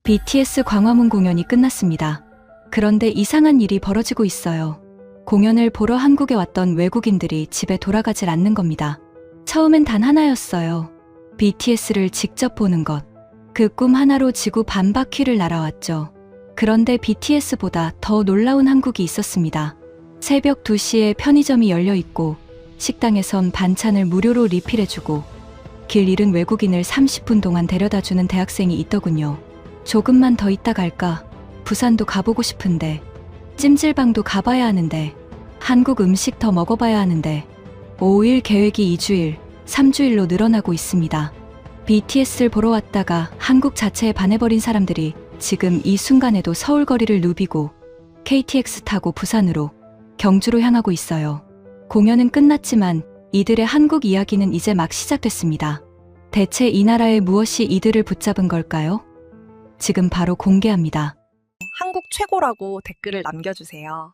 BTS 광화문 공연이 끝났습니다. 그런데 이상한 일이 벌어지고 있어요. 공연을 보러 한국에 왔던 외국인들이 집에 돌아가질 않는 겁니다. 처음엔 단 하나였어요. BTS를 직접 보는 것. 그 꿈 하나로 지구 반바퀴를 날아왔죠. 그런데 BTS보다 더 놀라운 한국이 있었습니다. 새벽 2시에 편의점이 열려 있고 식당에선 반찬을 무료로 리필해주고 길 잃은 외국인을 30분 동안 데려다주는 대학생이 있더군요. 조금만 더 있다 갈까? 부산도 가보고 싶은데, 찜질방도 가봐야 하는데, 한국 음식 더 먹어봐야 하는데, 5일 계획이 2주일, 3주일로 늘어나고 있습니다. BTS를 보러 왔다가 한국 자체에 반해버린 사람들이 지금 이 순간에도 서울 거리를 누비고 KTX 타고 부산으로, 경주로 향하고 있어요. 공연은 끝났지만 이들의 한국 이야기는 이제 막 시작됐습니다. 대체 이 나라에 무엇이 이들을 붙잡은 걸까요? 지금 바로 공개합니다. 한국 최고라고 댓글을 남겨주세요.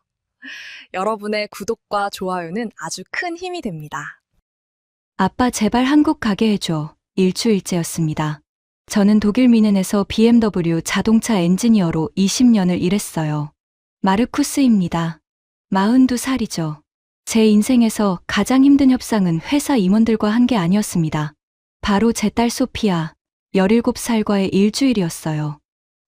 여러분의 구독과 좋아요는 아주 큰 힘이 됩니다. 아빠 제발 한국 가게 해줘. 일주일째였습니다. 저는 독일 뮌헨에서 BMW 자동차 엔지니어로 20년을 일했어요. 마르쿠스입니다. 42살이죠. 제 인생에서 가장 힘든 협상은 회사 임원들과 한 게 아니었습니다. 바로 제 딸 소피아, 17살과의 일주일이었어요.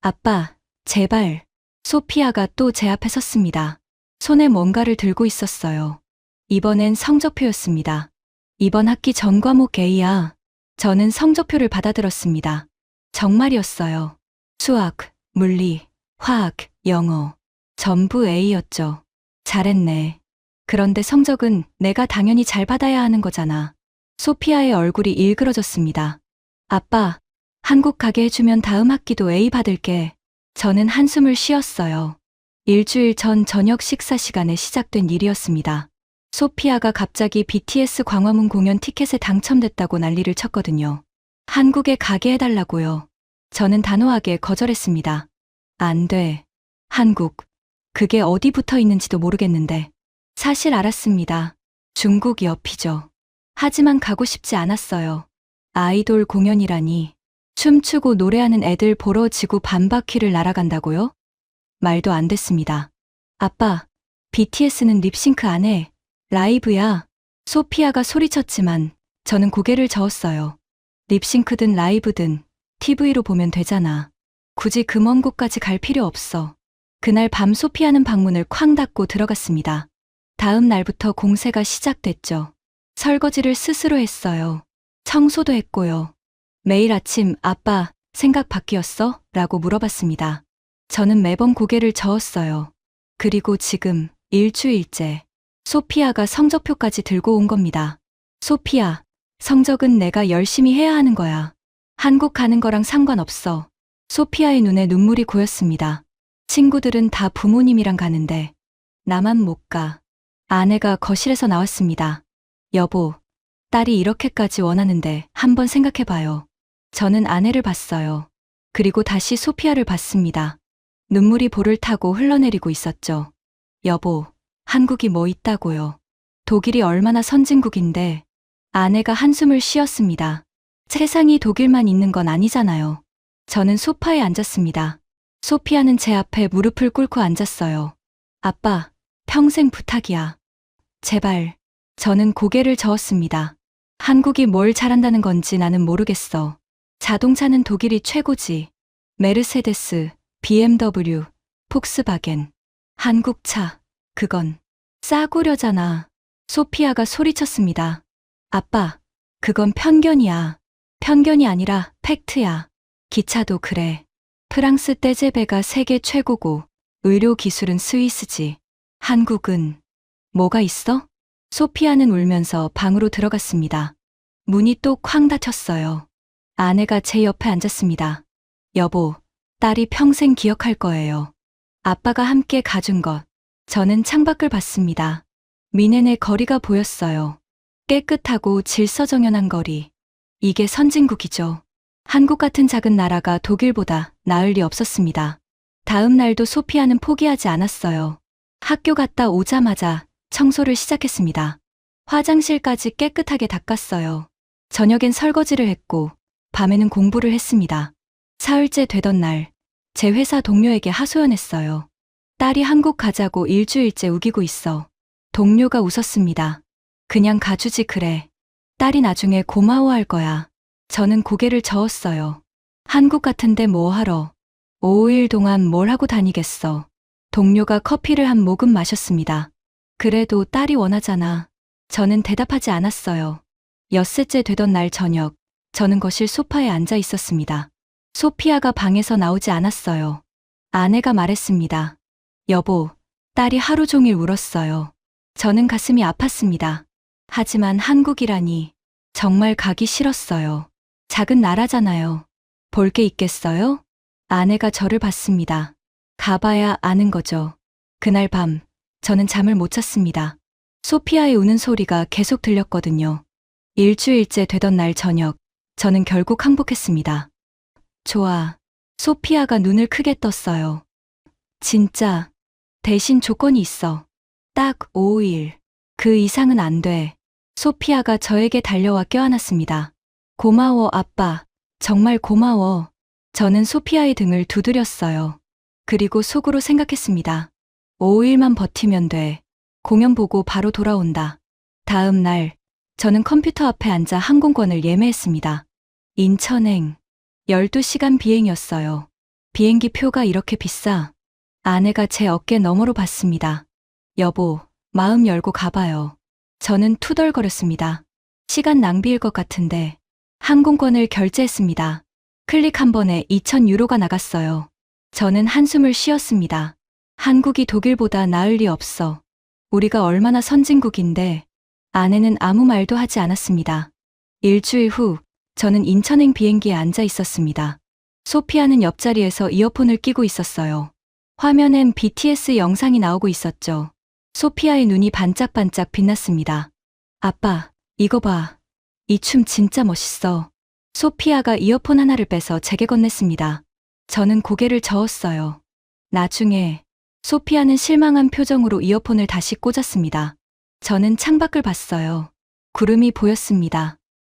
아빠, 제발. 소피아가 또 제 앞에 섰습니다. 손에 뭔가를 들고 있었어요. 이번엔 성적표였습니다. 이번 학기 전 과목 A야. 저는 성적표를 받아들었습니다. 정말이었어요. 수학, 물리, 화학, 영어. 전부 A였죠. 잘했네. 그런데 성적은 내가 당연히 잘 받아야 하는 거잖아. 소피아의 얼굴이 일그러졌습니다. 아빠, 한국 가게 해주면 다음 학기도 A 받을게. 저는 한숨을 쉬었어요. 일주일 전 저녁 식사 시간에 시작된 일이었습니다. 소피아가 갑자기 BTS 광화문 공연 티켓에 당첨됐다고 난리를 쳤거든요. 한국에 가게 해달라고요. 저는 단호하게 거절했습니다. 안 돼. 한국. 그게 어디 붙어 있는지도 모르겠는데. 사실 알았습니다. 중국 옆이죠. 하지만 가고 싶지 않았어요. 아이돌 공연이라니. 춤추고 노래하는 애들 보러 지구 반바퀴를 날아간다고요? 말도 안 됐습니다. 아빠, BTS는 립싱크 안 해. 라이브야. 소피아가 소리쳤지만 저는 고개를 저었어요. 립싱크든 라이브든 TV로 보면 되잖아. 굳이 그 먼 곳까지 갈 필요 없어. 그날 밤 소피아는 방문을 쾅 닫고 들어갔습니다. 다음 날부터 공세가 시작됐죠. 설거지를 스스로 했어요. 청소도 했고요. 매일 아침 아빠 생각 바뀌었어? 라고 물어봤습니다. 저는 매번 고개를 저었어요. 그리고 지금 일주일째 소피아가 성적표까지 들고 온 겁니다. 소피아, 성적은 내가 열심히 해야 하는 거야. 한국 가는 거랑 상관없어. 소피아의 눈에 눈물이 고였습니다. 친구들은 다 부모님이랑 가는데 나만 못 가. 아내가 거실에서 나왔습니다. 여보, 딸이 이렇게까지 원하는데 한번 생각해봐요. 저는 아내를 봤어요. 그리고 다시 소피아를 봤습니다. 눈물이 볼을 타고 흘러내리고 있었죠. 여보, 한국이 뭐 있다고요. 독일이 얼마나 선진국인데. 아내가 한숨을 쉬었습니다. 세상이 독일만 있는 건 아니잖아요. 저는 소파에 앉았습니다. 소피아는 제 앞에 무릎을 꿇고 앉았어요. 아빠, 평생 부탁이야. 제발. 저는 고개를 저었습니다. 한국이 뭘 잘한다는 건지 나는 모르겠어. 자동차는 독일이 최고지. 메르세데스, BMW, 폭스바겐. 한국 차, 그건 싸구려잖아. 소피아가 소리쳤습니다. 아빠, 그건 편견이야. 편견이 아니라 팩트야. 기차도 그래. 프랑스 떼제베가 세계 최고고 의료 기술은 스위스지. 한국은 뭐가 있어? 소피아는 울면서 방으로 들어갔습니다. 문이 또 쾅 닫혔어요. 아내가 제 옆에 앉았습니다. 여보, 딸이 평생 기억할 거예요. 아빠가 함께 가준 것. 저는 창밖을 봤습니다. 뮌헨의 거리가 보였어요. 깨끗하고 질서정연한 거리. 이게 선진국이죠. 한국 같은 작은 나라가 독일보다 나을 리 없었습니다. 다음 날도 소피아는 포기하지 않았어요. 학교 갔다 오자마자 청소를 시작했습니다. 화장실까지 깨끗하게 닦았어요. 저녁엔 설거지를 했고 밤에는 공부를 했습니다. 사흘째 되던 날 제 회사 동료에게 하소연했어요. 딸이 한국 가자고 일주일째 우기고 있어. 동료가 웃었습니다. 그냥 가주지 그래. 딸이 나중에 고마워할 거야. 저는 고개를 저었어요. 한국 같은데 뭐 하러. 5일 동안 뭘 하고 다니겠어. 동료가 커피를 한 모금 마셨습니다. 그래도 딸이 원하잖아. 저는 대답하지 않았어요. 엿새째 되던 날 저녁, 저는 거실 소파에 앉아 있었습니다. 소피아가 방에서 나오지 않았어요. 아내가 말했습니다. 여보, 딸이 하루 종일 울었어요. 저는 가슴이 아팠습니다. 하지만 한국이라니 정말 가기 싫었어요. 작은 나라잖아요. 볼 게 있겠어요? 아내가 저를 봤습니다. 가봐야 아는 거죠. 그날 밤, 저는 잠을 못 잤습니다. 소피아의 우는 소리가 계속 들렸거든요. 일주일째 되던 날 저녁, 저는 결국 항복했습니다. 좋아. 소피아가 눈을 크게 떴어요. 진짜. 대신 조건이 있어. 딱 5일. 그 이상은 안 돼. 소피아가 저에게 달려와 껴안았습니다. 고마워, 아빠. 정말 고마워. 저는 소피아의 등을 두드렸어요. 그리고 속으로 생각했습니다. 5일만 버티면 돼. 공연 보고 바로 돌아온다. 다음 날, 저는 컴퓨터 앞에 앉아 항공권을 예매했습니다. 인천행. 12시간 비행이었어요. 비행기 표가 이렇게 비싸. 아내가 제 어깨 너머로 봤습니다. 여보, 마음 열고 가봐요. 저는 투덜거렸습니다. 시간 낭비일 것 같은데. 항공권을 결제했습니다. 클릭 한 번에 2,000유로가 나갔어요. 저는 한숨을 쉬었습니다. 한국이 독일보다 나을 리 없어. 우리가 얼마나 선진국인데. 아내는 아무 말도 하지 않았습니다. 일주일 후, 저는 인천행 비행기에 앉아 있었습니다. 소피아는 옆자리에서 이어폰을 끼고 있었어요. 화면엔 BTS 영상이 나오고 있었죠. 소피아의 눈이 반짝반짝 빛났습니다. 아빠, 이거 봐. 이 춤 진짜 멋있어. 소피아가 이어폰 하나를 빼서 제게 건넸습니다. 저는 고개를 저었어요. 나중에 소피아는 실망한 표정으로 이어폰을 다시 꽂았습니다. 저는 창밖을 봤어요. 구름이 보였습니다.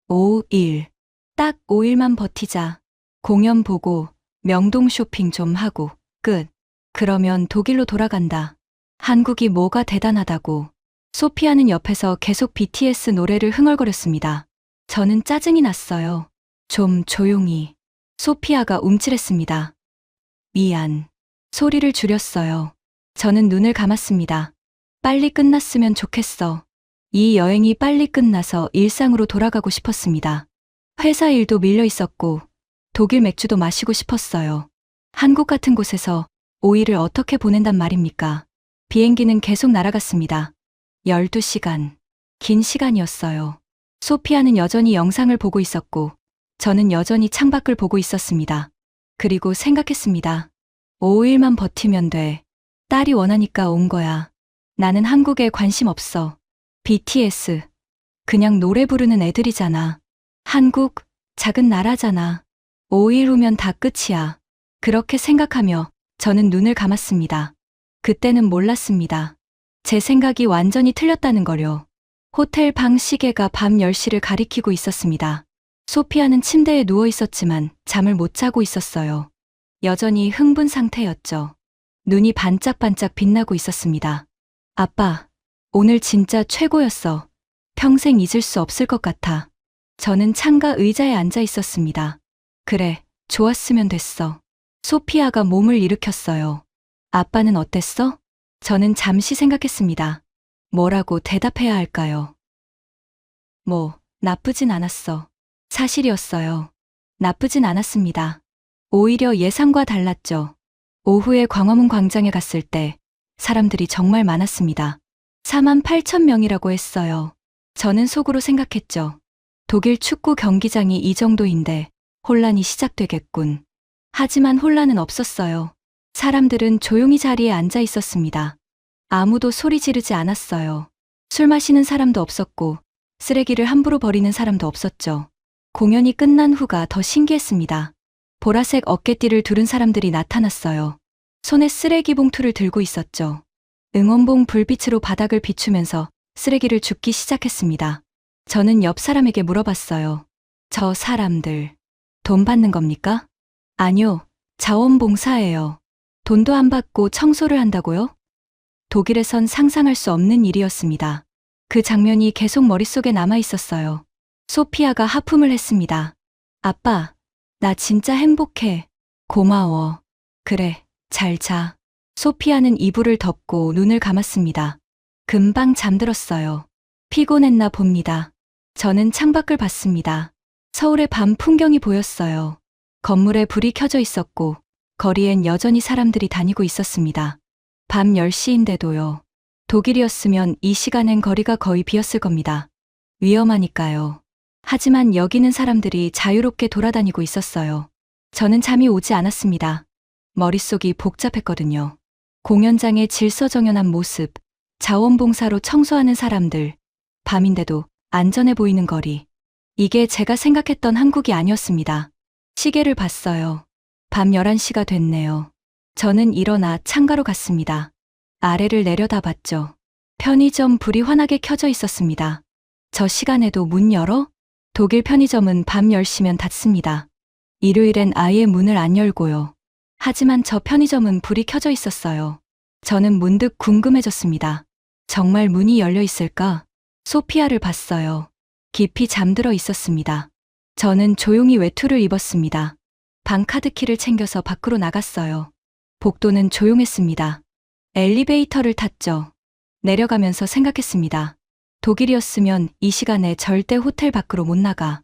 5일. 딱 5일만 버티자. 공연 보고 명동 쇼핑 좀 하고 끝. 그러면 독일로 돌아간다. 한국이 뭐가 대단하다고. 소피아는 옆에서 계속 BTS 노래를 흥얼거렸습니다. 저는 짜증이 났어요. 좀 조용히. 소피아가 움찔했습니다. 미안. 소리를 줄였어요. 저는 눈을 감았습니다. 빨리 끝났으면 좋겠어. 이 여행이 빨리 끝나서 일상으로 돌아가고 싶었습니다. 회사 일도 밀려 있었고 독일 맥주도 마시고 싶었어요. 한국 같은 곳에서 5일을 어떻게 보낸단 말입니까? 비행기는 계속 날아갔습니다. 12시간. 긴 시간이었어요. 소피아는 여전히 영상을 보고 있었고 저는 여전히 창밖을 보고 있었습니다. 그리고 생각했습니다. 5일만 버티면 돼. 딸이 원하니까 온 거야. 나는 한국에 관심 없어. BTS. 그냥 노래 부르는 애들이잖아. 한국, 작은 나라잖아. 5일 후면 다 끝이야. 그렇게 생각하며 저는 눈을 감았습니다. 그때는 몰랐습니다. 제 생각이 완전히 틀렸다는 거요. 호텔 방 시계가 밤 10시를 가리키고 있었습니다. 소피아는 침대에 누워 있었지만 잠을 못 자고 있었어요. 여전히 흥분 상태였죠. 눈이 반짝반짝 빛나고 있었습니다. 아빠, 오늘 진짜 최고였어. 평생 잊을 수 없을 것 같아. 저는 창가 의자에 앉아 있었습니다. 그래, 좋았으면 됐어. 소피아가 몸을 일으켰어요. 아빠는 어땠어? 저는 잠시 생각했습니다. 뭐라고 대답해야 할까요? 뭐, 나쁘진 않았어. 사실이었어요. 나쁘진 않았습니다. 오히려 예상과 달랐죠. 오후에 광화문 광장에 갔을 때 사람들이 정말 많았습니다. 48,000명이라고 했어요. 저는 속으로 생각했죠. 독일 축구 경기장이 이 정도인데 혼란이 시작되겠군. 하지만 혼란은 없었어요. 사람들은 조용히 자리에 앉아 있었습니다. 아무도 소리 지르지 않았어요. 술 마시는 사람도 없었고 쓰레기를 함부로 버리는 사람도 없었죠. 공연이 끝난 후가 더 신기했습니다. 보라색 어깨띠를 두른 사람들이 나타났어요. 손에 쓰레기 봉투를 들고 있었죠. 응원봉 불빛으로 바닥을 비추면서 쓰레기를 줍기 시작했습니다. 저는 옆 사람에게 물어봤어요. 저 사람들, 돈 받는 겁니까? 아니요, 자원봉사예요. 돈도 안 받고 청소를 한다고요? 독일에선 상상할 수 없는 일이었습니다. 그 장면이 계속 머릿속에 남아 있었어요. 소피아가 하품을 했습니다. 아빠, 나 진짜 행복해. 고마워. 그래, 잘 자. 소피아는 이불을 덮고 눈을 감았습니다. 금방 잠들었어요. 피곤했나 봅니다. 저는 창밖을 봤습니다. 서울의 밤 풍경이 보였어요. 건물에 불이 켜져 있었고, 거리엔 여전히 사람들이 다니고 있었습니다. 밤 10시인데도요. 독일이었으면 이 시간엔 거리가 거의 비었을 겁니다. 위험하니까요. 하지만 여기는 사람들이 자유롭게 돌아다니고 있었어요. 저는 잠이 오지 않았습니다. 머릿속이 복잡했거든요. 공연장의 질서정연한 모습, 자원봉사로 청소하는 사람들, 밤인데도 안전해 보이는 거리. 이게 제가 생각했던 한국이 아니었습니다. 시계를 봤어요. 밤 11시가 됐네요. 저는 일어나 창가로 갔습니다. 아래를 내려다봤죠. 편의점 불이 환하게 켜져 있었습니다. 저 시간에도 문 열어? 독일 편의점은 밤 10시면 닫습니다. 일요일엔 아예 문을 안 열고요. 하지만 저 편의점은 불이 켜져 있었어요. 저는 문득 궁금해졌습니다. 정말 문이 열려 있을까? 소피아를 봤어요. 깊이 잠들어 있었습니다. 저는 조용히 외투를 입었습니다. 방 카드키를 챙겨서 밖으로 나갔어요. 복도는 조용했습니다. 엘리베이터를 탔죠. 내려가면서 생각했습니다. 독일이었으면 이 시간에 절대 호텔 밖으로 못 나가.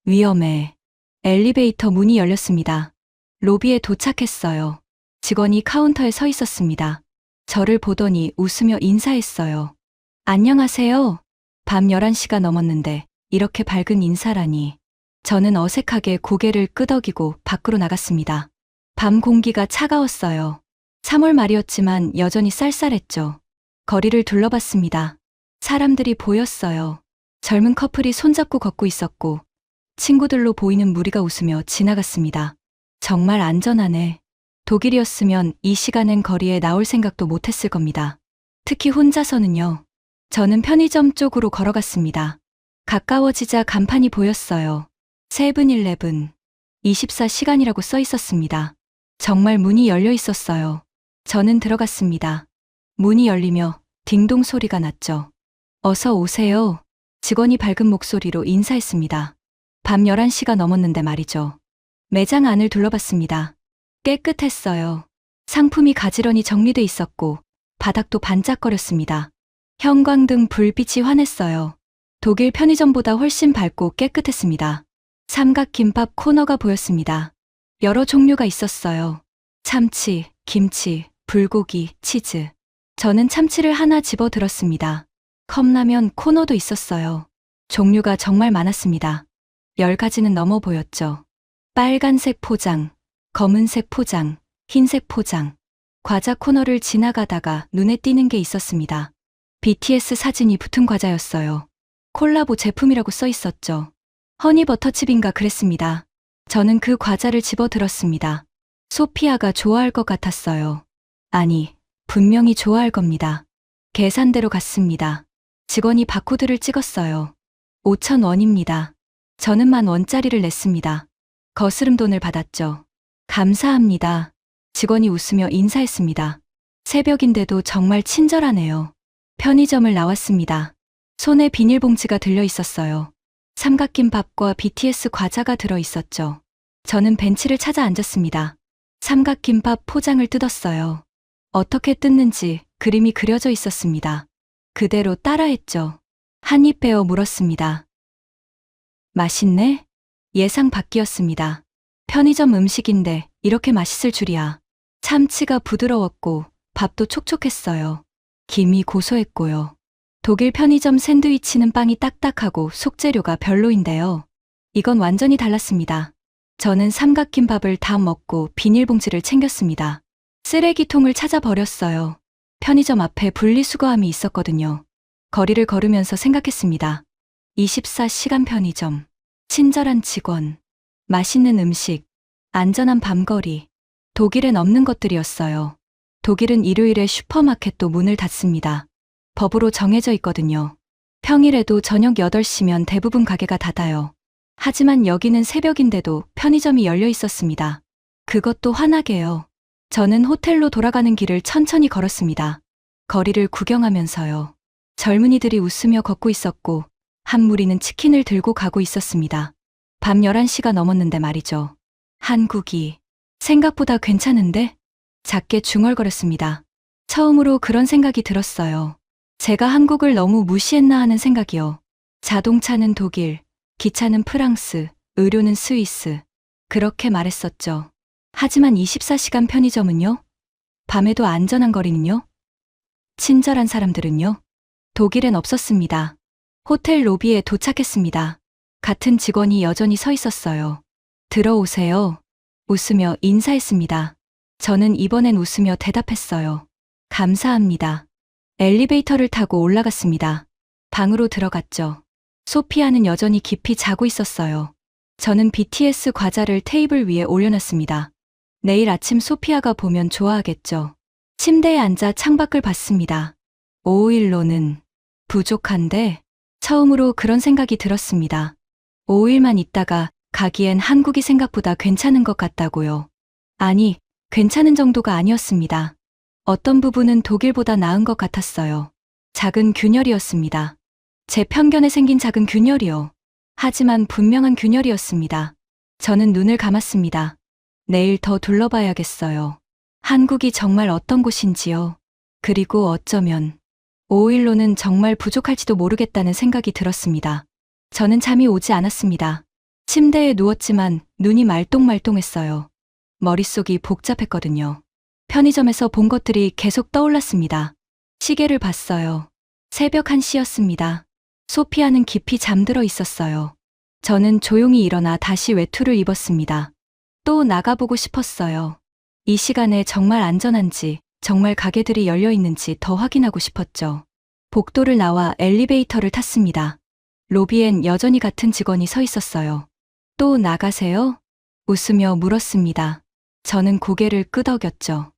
위험해. 엘리베이터 문이 열렸습니다. 로비에 도착했어요. 직원이 카운터에 서 있었습니다. 저를 보더니 웃으며 인사했어요. 안녕하세요. 밤 11시가 넘었는데 이렇게 밝은 인사라니. 저는 어색하게 고개를 끄덕이고 밖으로 나갔습니다. 밤 공기가 차가웠어요. 3월 말이었지만 여전히 쌀쌀했죠. 거리를 둘러봤습니다. 사람들이 보였어요. 젊은 커플이 손잡고 걷고 있었고 친구들로 보이는 무리가 웃으며 지나갔습니다. 정말 안전하네. 독일이었으면 이 시간엔 거리에 나올 생각도 못했을 겁니다. 특히 혼자서는요. 저는 편의점 쪽으로 걸어갔습니다. 가까워지자 간판이 보였어요. 세븐일레븐 24시간이라고 써 있었습니다. 정말 문이 열려 있었어요. 저는 들어갔습니다. 문이 열리며 딩동 소리가 났죠. 어서 오세요. 직원이 밝은 목소리로 인사했습니다. 밤 11시가 넘었는데 말이죠. 매장 안을 둘러봤습니다. 깨끗했어요. 상품이 가지런히 정리돼 있었고 바닥도 반짝거렸습니다. 형광등 불빛이 환했어요. 독일 편의점보다 훨씬 밝고 깨끗했습니다. 삼각김밥 코너가 보였습니다. 여러 종류가 있었어요. 참치, 김치, 불고기, 치즈. 저는 참치를 하나 집어 들었습니다. 컵라면 코너도 있었어요. 종류가 정말 많았습니다. 10가지는 넘어 보였죠. 빨간색 포장, 검은색 포장, 흰색 포장. 과자 코너를 지나가다가 눈에 띄는 게 있었습니다. BTS 사진이 붙은 과자였어요. 콜라보 제품이라고 써 있었죠. 허니버터칩인가 그랬습니다. 저는 그 과자를 집어 들었습니다. 소피아가 좋아할 것 같았어요. 아니, 분명히 좋아할 겁니다. 계산대로 갔습니다. 직원이 바코드를 찍었어요. 5,000원입니다. 저는 10,000원짜리를 냈습니다. 거스름 돈을 받았죠. 감사합니다. 직원이 웃으며 인사했습니다. 새벽인데도 정말 친절하네요. 편의점을 나왔습니다. 손에 비닐봉지가 들려 있었어요. 삼각김밥과 BTS 과자가 들어 있었죠. 저는 벤치를 찾아 앉았습니다. 삼각김밥 포장을 뜯었어요. 어떻게 뜯는지 그림이 그려져 있었습니다. 그대로 따라했죠. 한 입 베어 물었습니다. 맛있네? 예상 밖이었습니다. 편의점 음식인데 이렇게 맛있을 줄이야. 참치가 부드러웠고 밥도 촉촉했어요. 김이 고소했고요. 독일 편의점 샌드위치는 빵이 딱딱하고 속재료가 별로인데요. 이건 완전히 달랐습니다. 저는 삼각김밥을 다 먹고 비닐봉지를 챙겼습니다. 쓰레기통을 찾아버렸어요. 편의점 앞에 분리수거함이 있었거든요. 거리를 걸으면서 생각했습니다. 24시간 편의점, 친절한 직원, 맛있는 음식, 안전한 밤거리. 독일엔 없는 것들이었어요. 독일은 일요일에 슈퍼마켓도 문을 닫습니다. 법으로 정해져 있거든요. 평일에도 저녁 8시면 대부분 가게가 닫아요. 하지만 여기는 새벽인데도 편의점이 열려 있었습니다. 그것도 환하게요. 저는 호텔로 돌아가는 길을 천천히 걸었습니다. 거리를 구경하면서요. 젊은이들이 웃으며 걷고 있었고, 한 무리는 치킨을 들고 가고 있었습니다. 밤 11시가 넘었는데 말이죠. 한국이 생각보다 괜찮은데? 작게 중얼거렸습니다. 처음으로 그런 생각이 들었어요. 제가 한국을 너무 무시했나 하는 생각이요. 자동차는 독일, 기차는 프랑스, 의료는 스위스. 그렇게 말했었죠. 하지만 24시간 편의점은요? 밤에도 안전한 거리는요? 친절한 사람들은요? 독일엔 없었습니다. 호텔 로비에 도착했습니다. 같은 직원이 여전히 서 있었어요. 들어오세요. 웃으며 인사했습니다. 저는 이번엔 웃으며 대답했어요. 감사합니다. 엘리베이터를 타고 올라갔습니다. 방으로 들어갔죠. 소피아는 여전히 깊이 자고 있었어요. 저는 BTS 과자를 테이블 위에 올려놨습니다. 내일 아침 소피아가 보면 좋아하겠죠. 침대에 앉아 창밖을 봤습니다. 5일로는 부족한데 처음으로 그런 생각이 들었습니다. 5일만 있다가 가기엔 한국이 생각보다 괜찮은 것 같다고요. 아니, 괜찮은 정도가 아니었습니다. 어떤 부분은 독일보다 나은 것 같았어요. 작은 균열이었습니다. 제 편견에 생긴 작은 균열이요. 하지만 분명한 균열이었습니다. 저는 눈을 감았습니다. 내일 더 둘러봐야겠어요. 한국이 정말 어떤 곳인지요. 그리고 어쩌면 5일로는 정말 부족할지도 모르겠다는 생각이 들었습니다. 저는 잠이 오지 않았습니다. 침대에 누웠지만 눈이 말똥말똥했어요. 머릿속이 복잡했거든요. 편의점에서 본 것들이 계속 떠올랐습니다. 시계를 봤어요. 새벽 1시였습니다. 소피아는 깊이 잠들어 있었어요. 저는 조용히 일어나 다시 외투를 입었습니다. 또 나가보고 싶었어요. 이 시간에 정말 안전한지, 정말 가게들이 열려 있는지 더 확인하고 싶었죠. 복도를 나와 엘리베이터를 탔습니다. 로비엔 여전히 같은 직원이 서 있었어요. 또 나가세요? 웃으며 물었습니다. 저는 고개를 끄덕였죠.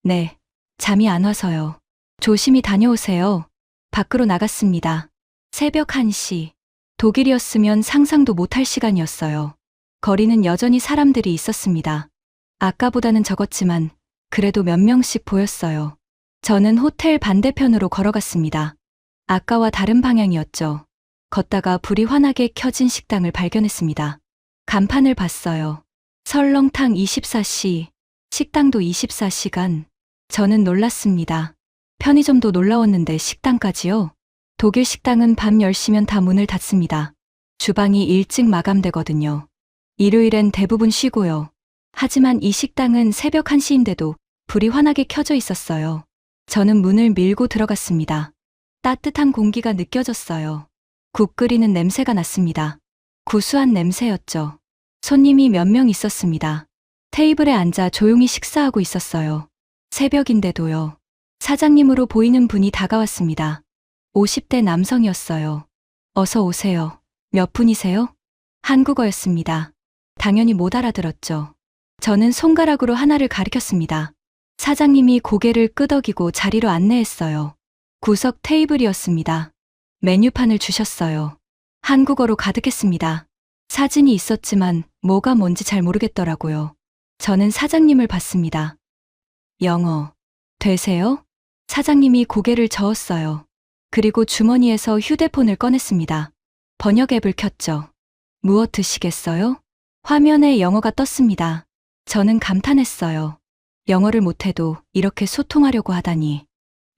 네, 잠이 안 와서요. 조심히 다녀오세요. 밖으로 나갔습니다. 새벽 1시. 독일이었으면 상상도 못할 시간이었어요. 거리는 여전히 사람들이 있었습니다. 아까보다는 적었지만 그래도 몇 명씩 보였어요. 저는 호텔 반대편으로 걸어갔습니다. 아까와 다른 방향이었죠. 걷다가 불이 환하게 켜진 식당을 발견했습니다. 간판을 봤어요. 설렁탕 24시, 식당도 24시간. 저는 놀랐습니다. 편의점도 놀라웠는데 식당까지요? 독일 식당은 밤 10시면 다 문을 닫습니다. 주방이 일찍 마감되거든요. 일요일엔 대부분 쉬고요. 하지만 이 식당은 새벽 1시인데도 불이 환하게 켜져 있었어요. 저는 문을 밀고 들어갔습니다. 따뜻한 공기가 느껴졌어요. 국 끓이는 냄새가 났습니다. 구수한 냄새였죠. 손님이 몇 명 있었습니다. 테이블에 앉아 조용히 식사하고 있었어요. 새벽인데도요. 사장님으로 보이는 분이 다가왔습니다. 50대 남성이었어요. 어서 오세요. 몇 분이세요? 한국어였습니다. 당연히 못 알아들었죠. 저는 손가락으로 하나를 가리켰습니다. 사장님이 고개를 끄덕이고 자리로 안내했어요. 구석 테이블이었습니다. 메뉴판을 주셨어요. 한국어로 가득했습니다. 사진이 있었지만 뭐가 뭔지 잘 모르겠더라고요. 저는 사장님을 봤습니다. 영어 되세요? 사장님이 고개를 저었어요. 그리고 주머니에서 휴대폰을 꺼냈습니다. 번역 앱을 켰죠. 무엇 드시겠어요? 화면에 영어가 떴습니다. 저는 감탄했어요. 영어를 못해도 이렇게 소통하려고 하다니.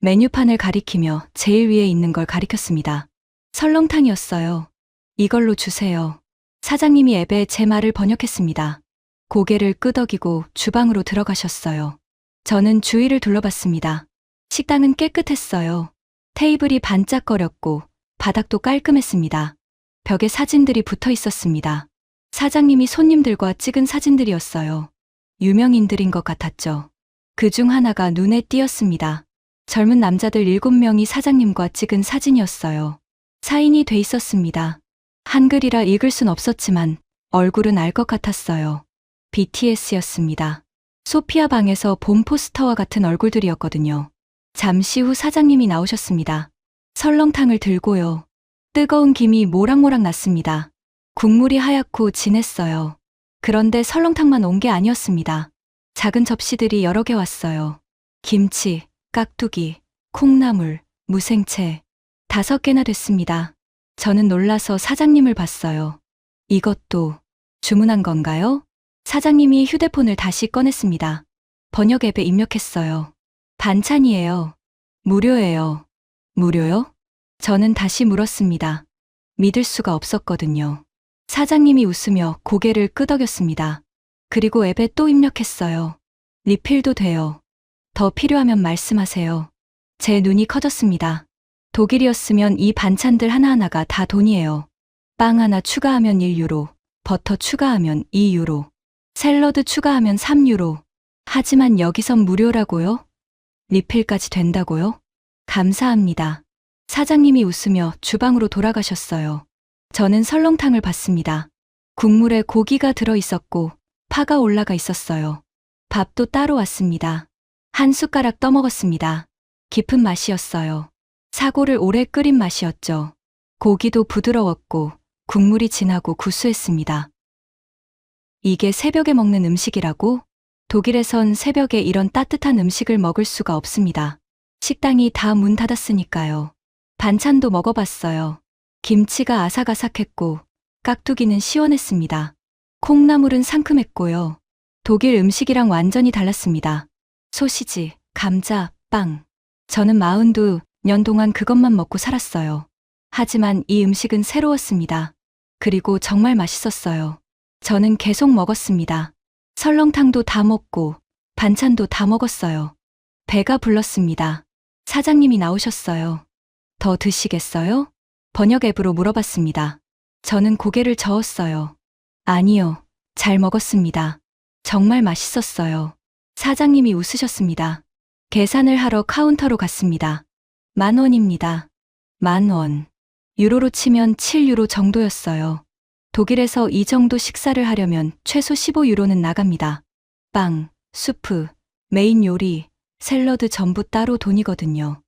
메뉴판을 가리키며 제일 위에 있는 걸 가리켰습니다. 설렁탕이었어요. 이걸로 주세요. 사장님이 앱에 제 말을 번역했습니다. 고개를 끄덕이고 주방으로 들어가셨어요. 저는 주위를 둘러봤습니다. 식당은 깨끗했어요. 테이블이 반짝거렸고 바닥도 깔끔했습니다. 벽에 사진들이 붙어 있었습니다. 사장님이 손님들과 찍은 사진들이었어요. 유명인들인 것 같았죠. 그중 하나가 눈에 띄었습니다. 젊은 남자들 7명이 사장님과 찍은 사진이었어요. 사인이 돼 있었습니다. 한글이라 읽을 순 없었지만 얼굴은 알 것 같았어요. BTS였습니다. 소피아 방에서 본 포스터와 같은 얼굴들이었거든요. 잠시 후 사장님이 나오셨습니다. 설렁탕을 들고요. 뜨거운 김이 모락모락 났습니다. 국물이 하얗고 진했어요. 그런데 설렁탕만 온 게 아니었습니다. 작은 접시들이 여러 개 왔어요. 김치, 깍두기, 콩나물, 무생채. 5개나 됐습니다. 저는 놀라서 사장님을 봤어요. 이것도 주문한 건가요? 사장님이 휴대폰을 다시 꺼냈습니다. 번역 앱에 입력했어요. 반찬이에요. 무료예요. 무료요? 저는 다시 물었습니다. 믿을 수가 없었거든요. 사장님이 웃으며 고개를 끄덕였습니다. 그리고 앱에 또 입력했어요. 리필도 돼요. 더 필요하면 말씀하세요. 제 눈이 커졌습니다. 독일이었으면 이 반찬들 하나하나가 다 돈이에요. 빵 하나 추가하면 1유로, 버터 추가하면 2유로, 샐러드 추가하면 3유로. 하지만 여기선 무료라고요? 리필까지 된다고요? 감사합니다. 사장님이 웃으며 주방으로 돌아가셨어요. 저는 설렁탕을 봤습니다. 국물에 고기가 들어 있었고 파가 올라가 있었어요. 밥도 따로 왔습니다. 한 숟가락 떠먹었습니다. 깊은 맛이었어요. 사골을 오래 끓인 맛이었죠. 고기도 부드러웠고 국물이 진하고 구수했습니다. 이게 새벽에 먹는 음식이라고? 독일에선 새벽에 이런 따뜻한 음식을 먹을 수가 없습니다. 식당이 다 문 닫았으니까요. 반찬도 먹어봤어요. 김치가 아삭아삭했고 깍두기는 시원했습니다. 콩나물은 상큼했고요. 독일 음식이랑 완전히 달랐습니다. 소시지, 감자, 빵. 저는 42년 동안 그것만 먹고 살았어요. 하지만 이 음식은 새로웠습니다. 그리고 정말 맛있었어요. 저는 계속 먹었습니다. 설렁탕도 다 먹고 반찬도 다 먹었어요. 배가 불렀습니다. 사장님이 나오셨어요. 더 드시겠어요? 번역 앱으로 물어봤습니다. 저는 고개를 저었어요. 아니요, 잘 먹었습니다. 정말 맛있었어요. 사장님이 웃으셨습니다. 계산을 하러 카운터로 갔습니다. 10,000원입니다. 10,000원. 유로로 치면 7유로 정도였어요. 독일에서 이 정도 식사를 하려면 최소 15유로는 나갑니다. 빵, 수프, 메인 요리, 샐러드 전부 따로 돈이거든요.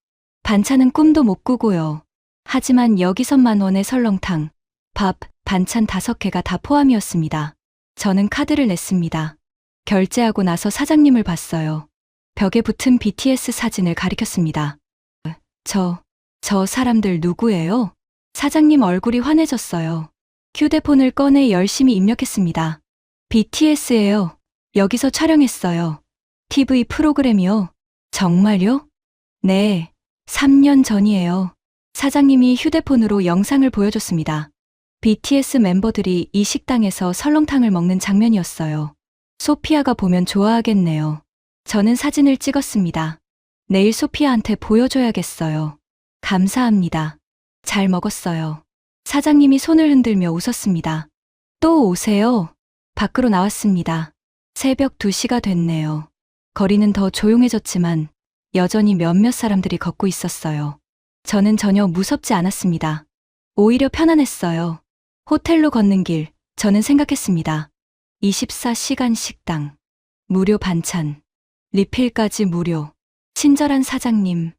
반찬은 꿈도 못 꾸고요. 하지만 여기선 10,000원의 설렁탕, 밥, 반찬 5개가 다 포함이었습니다. 저는 카드를 냈습니다. 결제하고 나서 사장님을 봤어요. 벽에 붙은 BTS 사진을 가리켰습니다. 저 사람들 누구예요? 사장님 얼굴이 환해졌어요. 휴대폰을 꺼내 열심히 입력했습니다. BTS예요. 여기서 촬영했어요. TV 프로그램이요. 정말요? 네, 3년 전이에요. 사장님이 휴대폰으로 영상을 보여줬습니다. BTS 멤버들이 이 식당에서 설렁탕을 먹는 장면이었어요. 소피아가 보면 좋아하겠네요. 저는 사진을 찍었습니다. 내일 소피아한테 보여줘야겠어요. 감사합니다. 잘 먹었어요. 사장님이 손을 흔들며 웃었습니다. 또 오세요. 밖으로 나왔습니다. 새벽 2시가 됐네요. 거리는 더 조용해졌지만 여전히 몇몇 사람들이 걷고 있었어요. 저는 전혀 무섭지 않았습니다. 오히려 편안했어요. 호텔로 걷는 길, 저는 생각했습니다. 24시간 식당, 무료 반찬, 리필까지 무료, 친절한 사장님,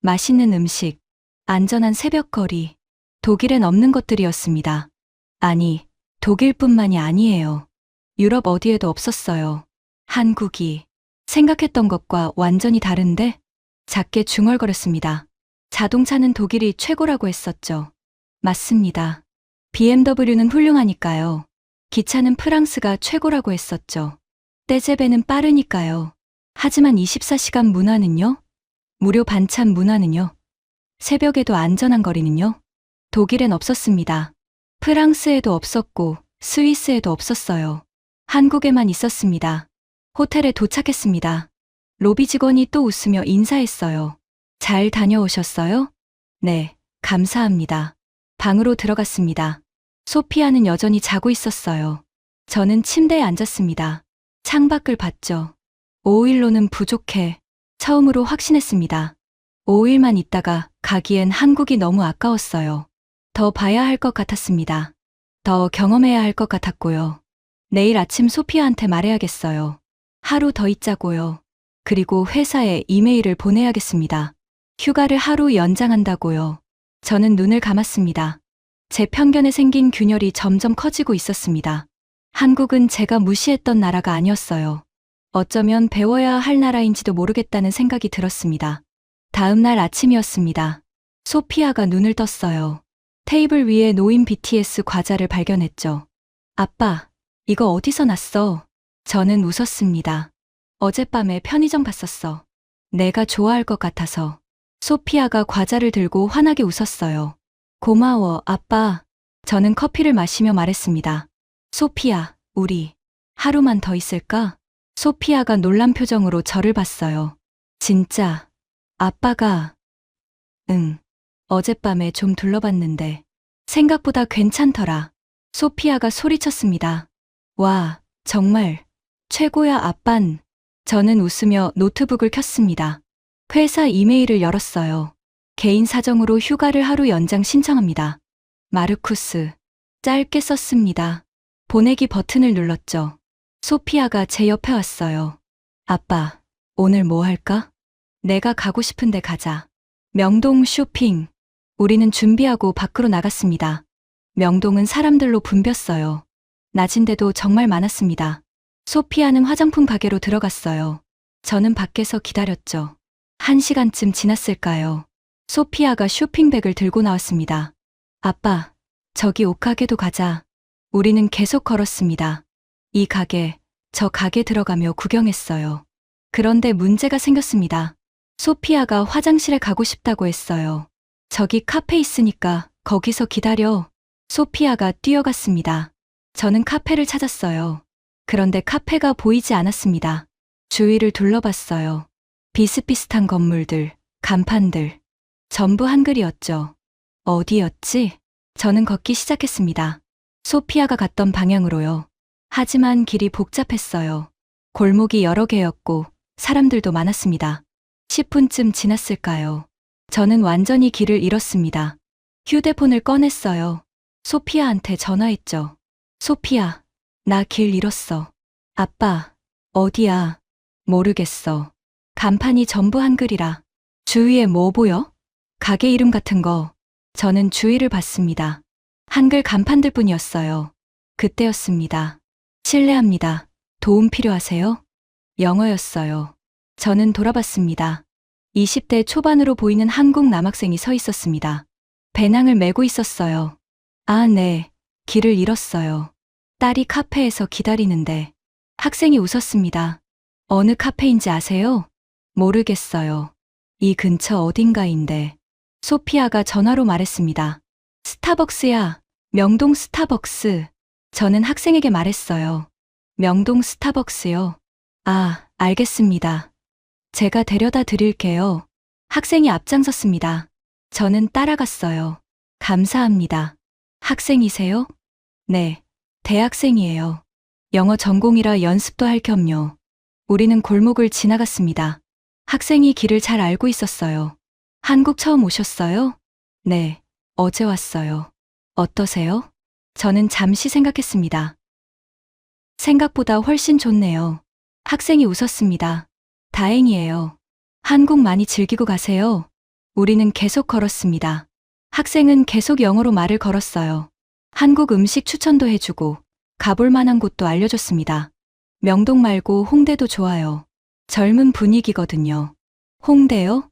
맛있는 음식, 안전한 새벽거리. 독일엔 없는 것들이었습니다. 아니, 독일뿐만이 아니에요. 유럽 어디에도 없었어요. 한국이 생각했던 것과 완전히 다른데? 작게 중얼거렸습니다. 자동차는 독일이 최고라고 했었죠. 맞습니다. BMW는 훌륭하니까요. 기차는 프랑스가 최고라고 했었죠. 떼제베는 빠르니까요. 하지만 24시간 문화는요? 무료 반찬 문화는요? 새벽에도 안전한 거리는요? 독일엔 없었습니다. 프랑스에도 없었고 스위스에도 없었어요. 한국에만 있었습니다. 호텔에 도착했습니다. 로비 직원이 또 웃으며 인사했어요. 잘 다녀오셨어요? 네, 감사합니다. 방으로 들어갔습니다. 소피아는 여전히 자고 있었어요. 저는 침대에 앉았습니다. 창밖을 봤죠. 5일로는 부족해. 처음으로 확신했습니다. 5일만 있다가 가기엔 한국이 너무 아까웠어요. 더 봐야 할 것 같았습니다. 더 경험해야 할 것 같았고요. 내일 아침 소피아한테 말해야겠어요. 하루 더 있자고요. 그리고 회사에 이메일을 보내야겠습니다. 휴가를 하루 연장한다고요. 저는 눈을 감았습니다. 제 편견에 생긴 균열이 점점 커지고 있었습니다. 한국은 제가 무시했던 나라가 아니었어요. 어쩌면 배워야 할 나라인지도 모르겠다는 생각이 들었습니다. 다음 날 아침이었습니다. 소피아가 눈을 떴어요. 테이블 위에 놓인 BTS 과자를 발견했죠. 아빠, 이거 어디서 났어? 저는 웃었습니다. 어젯밤에 편의점 갔었어. 내가 좋아할 것 같아서. 소피아가 과자를 들고 환하게 웃었어요. 고마워, 아빠. 저는 커피를 마시며 말했습니다. 소피아, 우리 하루만 더 있을까? 소피아가 놀란 표정으로 저를 봤어요. 진짜, 아빠가, 응, 어젯밤에 좀 둘러봤는데 생각보다 괜찮더라. 소피아가 소리쳤습니다. 와, 정말 최고야, 아빤. 저는 웃으며 노트북을 켰습니다. 회사 이메일을 열었어요. 개인 사정으로 휴가를 하루 연장 신청합니다. 마르쿠스. 짧게 썼습니다. 보내기 버튼을 눌렀죠. 소피아가 제 옆에 왔어요. 아빠, 오늘 뭐 할까? 내가 가고 싶은데 가자. 명동 쇼핑. 우리는 준비하고 밖으로 나갔습니다. 명동은 사람들로 붐볐어요. 낮인데도 정말 많았습니다. 소피아는 화장품 가게로 들어갔어요. 저는 밖에서 기다렸죠. 1시간쯤 지났을까요? 소피아가 쇼핑백을 들고 나왔습니다. 아빠, 저기 옷가게도 가자. 우리는 계속 걸었습니다. 이 가게, 저 가게 들어가며 구경했어요. 그런데 문제가 생겼습니다. 소피아가 화장실에 가고 싶다고 했어요. 저기 카페 있으니까 거기서 기다려. 소피아가 뛰어갔습니다. 저는 카페를 찾았어요. 그런데 카페가 보이지 않았습니다. 주위를 둘러봤어요. 비슷비슷한 건물들, 간판들. 전부 한글이었죠. 어디였지? 저는 걷기 시작했습니다. 소피아가 갔던 방향으로요. 하지만 길이 복잡했어요. 골목이 여러 개였고 사람들도 많았습니다. 10분쯤 지났을까요? 저는 완전히 길을 잃었습니다. 휴대폰을 꺼냈어요. 소피아한테 전화했죠. 소피아, 나 길 잃었어. 아빠, 어디야? 모르겠어. 간판이 전부 한글이라. 주위에 뭐 보여? 가게 이름 같은 거. 저는 주위를 봤습니다. 한글 간판들 뿐이었어요. 그때였습니다. 실례합니다. 도움 필요하세요? 영어였어요. 저는 돌아봤습니다. 20대 초반으로 보이는 한국 남학생이 서 있었습니다. 배낭을 메고 있었어요. 아, 네. 길을 잃었어요. 딸이 카페에서 기다리는데. 학생이 웃었습니다. 어느 카페인지 아세요? 모르겠어요. 이 근처 어딘가인데. 소피아가 전화로 말했습니다. 스타벅스야. 명동 스타벅스. 저는 학생에게 말했어요. 명동 스타벅스요. 아, 알겠습니다. 제가 데려다 드릴게요. 학생이 앞장섰습니다. 저는 따라갔어요. 감사합니다. 학생이세요? 네, 대학생이에요. 영어 전공이라 연습도 할 겸요. 우리는 골목을 지나갔습니다. 학생이 길을 잘 알고 있었어요. 한국 처음 오셨어요? 네, 어제 왔어요. 어떠세요? 저는 잠시 생각했습니다. 생각보다 훨씬 좋네요. 학생이 웃었습니다. 다행이에요. 한국 많이 즐기고 가세요. 우리는 계속 걸었습니다. 학생은 계속 영어로 말을 걸었어요. 한국 음식 추천도 해주고 가볼 만한 곳도 알려줬습니다. 명동 말고 홍대도 좋아요. 젊은 분위기거든요. 홍대요?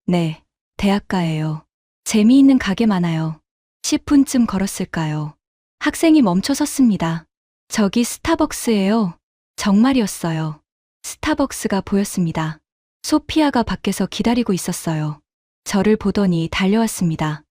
네, 대학가예요. 재미있는 가게 많아요. 10분쯤 걸었을까요? 학생이 멈춰 섰습니다. 저기 스타벅스예요. 정말이었어요. 스타벅스가 보였습니다. 소피아가 밖에서 기다리고 있었어요. 저를 보더니 달려왔습니다.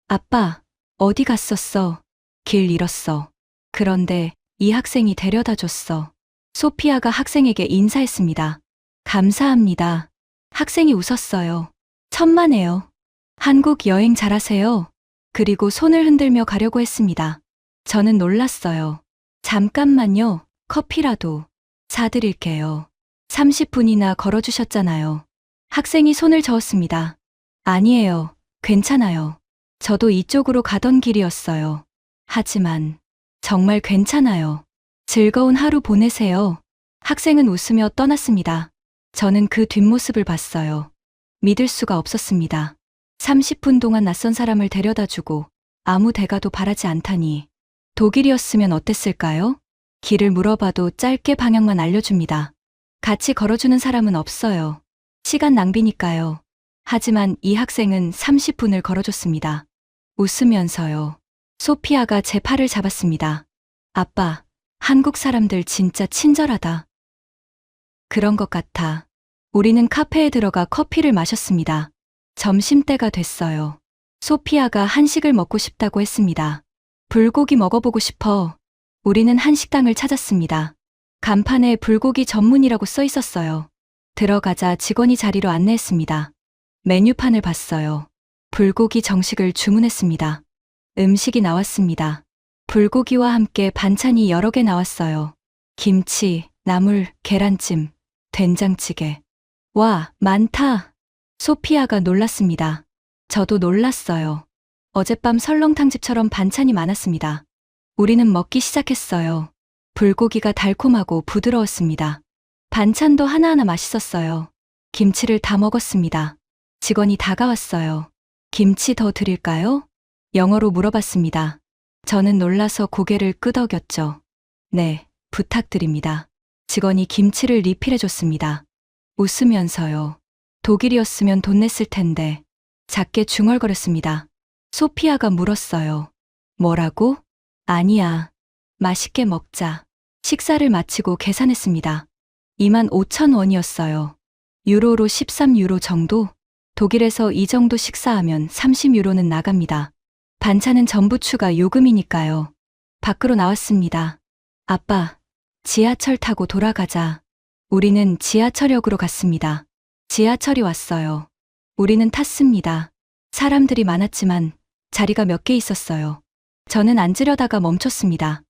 아빠, 어디 갔었어? 길 잃었어. 그런데 이 학생이 데려다 줬어. 소피아가 학생에게 인사했습니다. 감사합니다. 학생이 웃었어요. 천만에요. 한국 여행 잘하세요. 그리고 손을 흔들며 가려고 했습니다. 저는 놀랐어요. 잠깐만요. 커피라도 사드릴게요. 30분이나 걸어주셨잖아요. 학생이 손을 저었습니다. 아니에요. 괜찮아요. 저도 이쪽으로 가던 길이었어요. 하지만 정말 괜찮아요. 즐거운 하루 보내세요. 학생은 웃으며 떠났습니다. 저는 그 뒷모습을 봤어요. 믿을 수가 없었습니다. 30분 동안 낯선 사람을 데려다 주고 아무 대가도 바라지 않다니. 독일이었으면 어땠을까요? 길을 물어봐도 짧게 방향만 알려줍니다. 같이 걸어주는 사람은 없어요. 시간 낭비니까요. 하지만 이 학생은 30분을 걸어줬습니다. 웃으면서요. 소피아가 제 팔을 잡았습니다. 아빠, 한국 사람들 진짜 친절하다. 그런 것 같아. 우리는 카페에 들어가 커피를 마셨습니다. 점심때가 됐어요. 소피아가 한식을 먹고 싶다고 했습니다. 불고기 먹어보고 싶어. 우리는 한식당을 찾았습니다. 간판에 불고기 전문이라고 써 있었어요. 들어가자 직원이 자리로 안내했습니다. 메뉴판을 봤어요. 불고기 정식을 주문했습니다. 음식이 나왔습니다. 불고기와 함께 반찬이 여러 개 나왔어요. 김치, 나물, 계란찜, 된장찌개. 와, 많다. 소피아가 놀랐습니다. 저도 놀랐어요. 어젯밤 설렁탕집처럼 반찬이 많았습니다. 우리는 먹기 시작했어요. 불고기가 달콤하고 부드러웠습니다. 반찬도 하나하나 맛있었어요. 김치를 다 먹었습니다. 직원이 다가왔어요. 김치 더 드릴까요? 영어로 물어봤습니다. 저는 놀라서 고개를 끄덕였죠. 네, 부탁드립니다. 직원이 김치를 리필해줬습니다. 웃으면서요. 독일이었으면 돈 냈을 텐데. 작게 중얼거렸습니다. 소피아가 물었어요. 뭐라고? 아니야. 맛있게 먹자. 식사를 마치고 계산했습니다. 25,000원이었어요. 유로로 13유로 정도? 독일에서 이 정도 식사하면 30유로는 나갑니다. 반찬은 전부 추가 요금이니까요. 밖으로 나왔습니다. 아빠, 지하철 타고 돌아가자. 우리는 지하철역으로 갔습니다. 지하철이 왔어요. 우리는 탔습니다. 사람들이 많았지만 자리가 몇 개 있었어요. 저는 앉으려다가 멈췄습니다.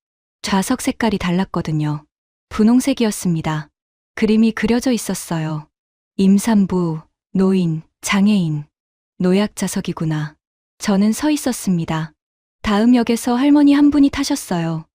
좌석 색깔이 달랐거든요. 분홍색이었습니다. 그림이 그려져 있었어요. 임산부, 노인, 장애인, 노약자석이구나. 저는 서 있었습니다. 다음 역에서 할머니 한 분이 타셨어요.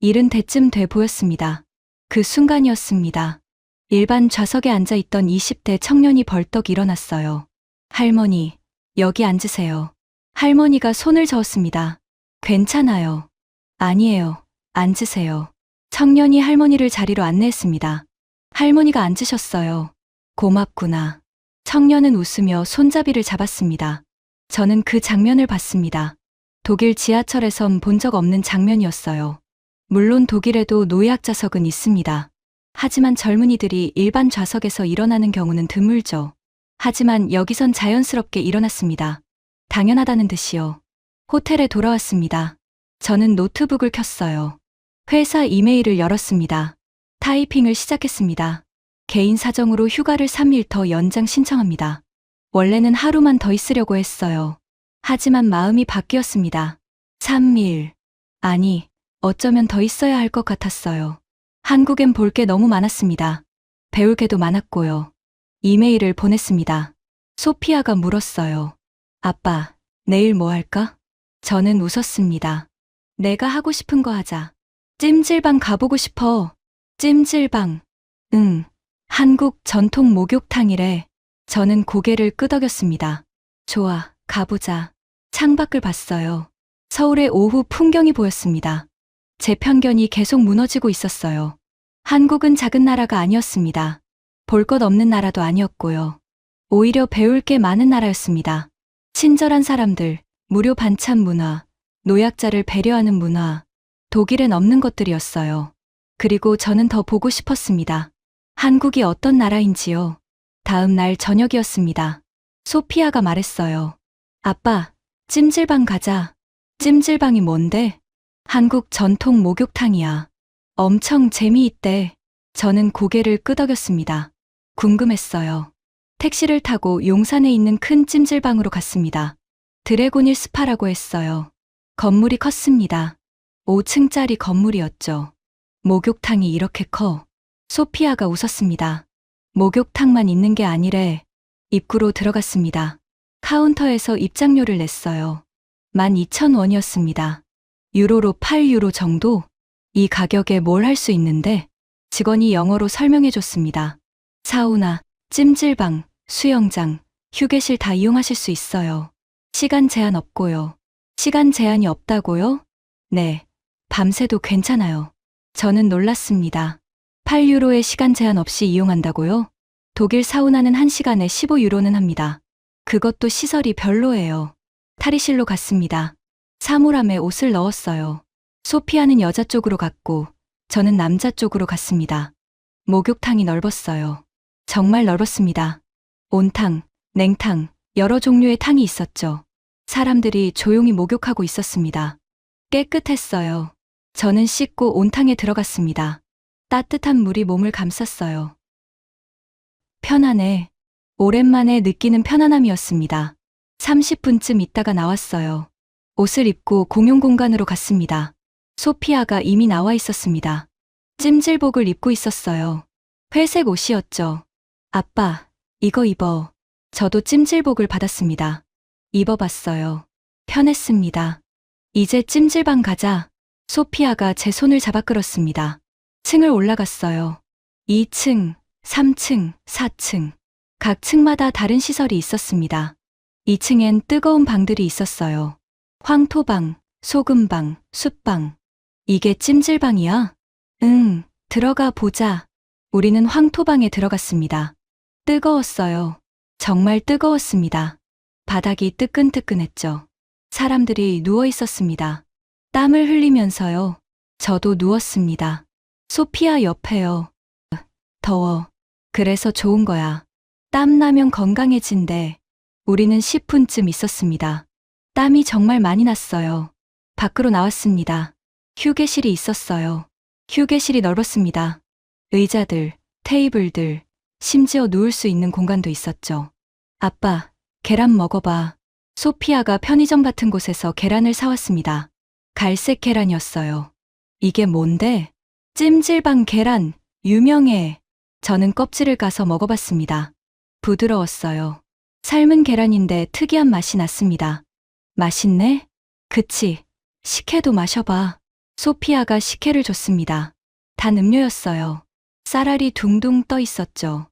70대쯤 돼 보였습니다. 그 순간이었습니다. 일반 좌석에 앉아 있던 20대 청년이 벌떡 일어났어요. 할머니, 여기 앉으세요. 할머니가 손을 저었습니다. 괜찮아요. 아니에요. 앉으세요. 청년이 할머니를 자리로 안내했습니다. 할머니가 앉으셨어요. 고맙구나. 청년은 웃으며 손잡이를 잡았습니다. 저는 그 장면을 봤습니다. 독일 지하철에선 본 적 없는 장면이었어요. 물론 독일에도 노약자석은 있습니다. 하지만 젊은이들이 일반 좌석에서 일어나는 경우는 드물죠. 하지만 여기선 자연스럽게 일어났습니다. 당연하다는 듯이요. 호텔에 돌아왔습니다. 저는 노트북을 켰어요. 회사 이메일을 열었습니다. 타이핑을 시작했습니다. 개인 사정으로 휴가를 3일 더 연장 신청합니다. 원래는 하루만 더 있으려고 했어요. 하지만 마음이 바뀌었습니다. 3일. 아니, 어쩌면 더 있어야 할 것 같았어요. 한국엔 볼 게 너무 많았습니다. 배울 게도 많았고요. 이메일을 보냈습니다. 소피아가 물었어요. 아빠, 내일 뭐 할까? 저는 웃었습니다. 내가 하고 싶은 거 하자. 찜질방 가보고 싶어. 찜질방. 응. 한국 전통 목욕탕이래. 저는 고개를 끄덕였습니다. 좋아, 가보자. 창밖을 봤어요. 서울의 오후 풍경이 보였습니다. 제 편견이 계속 무너지고 있었어요. 한국은 작은 나라가 아니었습니다. 볼 것 없는 나라도 아니었고요. 오히려 배울 게 많은 나라였습니다. 친절한 사람들, 무료 반찬 문화, 노약자를 배려하는 문화, 독일엔 없는 것들이었어요. 그리고 저는 더 보고 싶었습니다. 한국이 어떤 나라인지요. 다음 날 저녁이었습니다. 소피아가 말했어요. 아빠, 찜질방 가자. 찜질방이 뭔데? 한국 전통 목욕탕이야. 엄청 재미있대. 저는 고개를 끄덕였습니다. 궁금했어요. 택시를 타고 용산에 있는 큰 찜질방으로 갔습니다. 드래곤힐 스파라고 했어요. 건물이 컸습니다. 5층짜리 건물이었죠. 목욕탕이 이렇게 커. 소피아가 웃었습니다. 목욕탕만 있는 게 아니래. 입구로 들어갔습니다. 카운터에서 입장료를 냈어요. 12,000원이었습니다. 유로로 8유로 정도? 이 가격에 뭘 할 수 있는데? 직원이 영어로 설명해 줬습니다. 사우나, 찜질방, 수영장, 휴게실 다 이용하실 수 있어요. 시간 제한 없고요. 시간 제한이 없다고요? 네. 밤새도 괜찮아요. 저는 놀랐습니다. 8유로에 시간 제한 없이 이용한다고요? 독일 사우나는 1시간에 15유로는 합니다. 그것도 시설이 별로예요. 탈의실로 갔습니다. 사물함에 옷을 넣었어요. 소피아는 여자 쪽으로 갔고 저는 남자 쪽으로 갔습니다. 목욕탕이 넓었어요. 정말 넓었습니다. 온탕, 냉탕, 여러 종류의 탕이 있었죠. 사람들이 조용히 목욕하고 있었습니다. 깨끗했어요. 저는 씻고 온탕에 들어갔습니다. 따뜻한 물이 몸을 감쌌어요. 편안해. 오랜만에 느끼는 편안함이었습니다. 30분쯤 있다가 나왔어요. 옷을 입고 공용 공간으로 갔습니다. 소피아가 이미 나와 있었습니다. 찜질복을 입고 있었어요. 회색 옷이었죠. 아빠, 이거 입어. 저도 찜질복을 받았습니다. 입어봤어요. 편했습니다. 이제 찜질방 가자. 소피아가 제 손을 잡아 끌었습니다. 층을 올라갔어요. 2층, 3층, 4층. 각 층마다 다른 시설이 있었습니다. 2층엔 뜨거운 방들이 있었어요. 황토방, 소금방, 숯방. 이게 찜질방이야? 응, 들어가 보자. 우리는 황토방에 들어갔습니다. 뜨거웠어요. 정말 뜨거웠습니다. 바닥이 뜨끈뜨끈했죠. 사람들이 누워 있었습니다. 땀을 흘리면서요. 저도 누웠습니다. 소피아 옆에요. 더워. 그래서 좋은 거야. 땀 나면 건강해진대. 우리는 10분쯤 있었습니다. 땀이 정말 많이 났어요. 밖으로 나왔습니다. 휴게실이 있었어요. 휴게실이 넓었습니다. 의자들, 테이블들, 심지어 누울 수 있는 공간도 있었죠. 아빠, 계란 먹어봐. 소피아가 편의점 같은 곳에서 계란을 사왔습니다. 갈색 계란이었어요. 이게 뭔데? 찜질방 계란, 유명해. 저는 껍질을 까서 먹어봤습니다. 부드러웠어요. 삶은 계란인데 특이한 맛이 났습니다. 맛있네? 그치. 식혜도 마셔봐. 소피아가 식혜를 줬습니다. 단 음료였어요. 쌀알이 둥둥 떠 있었죠.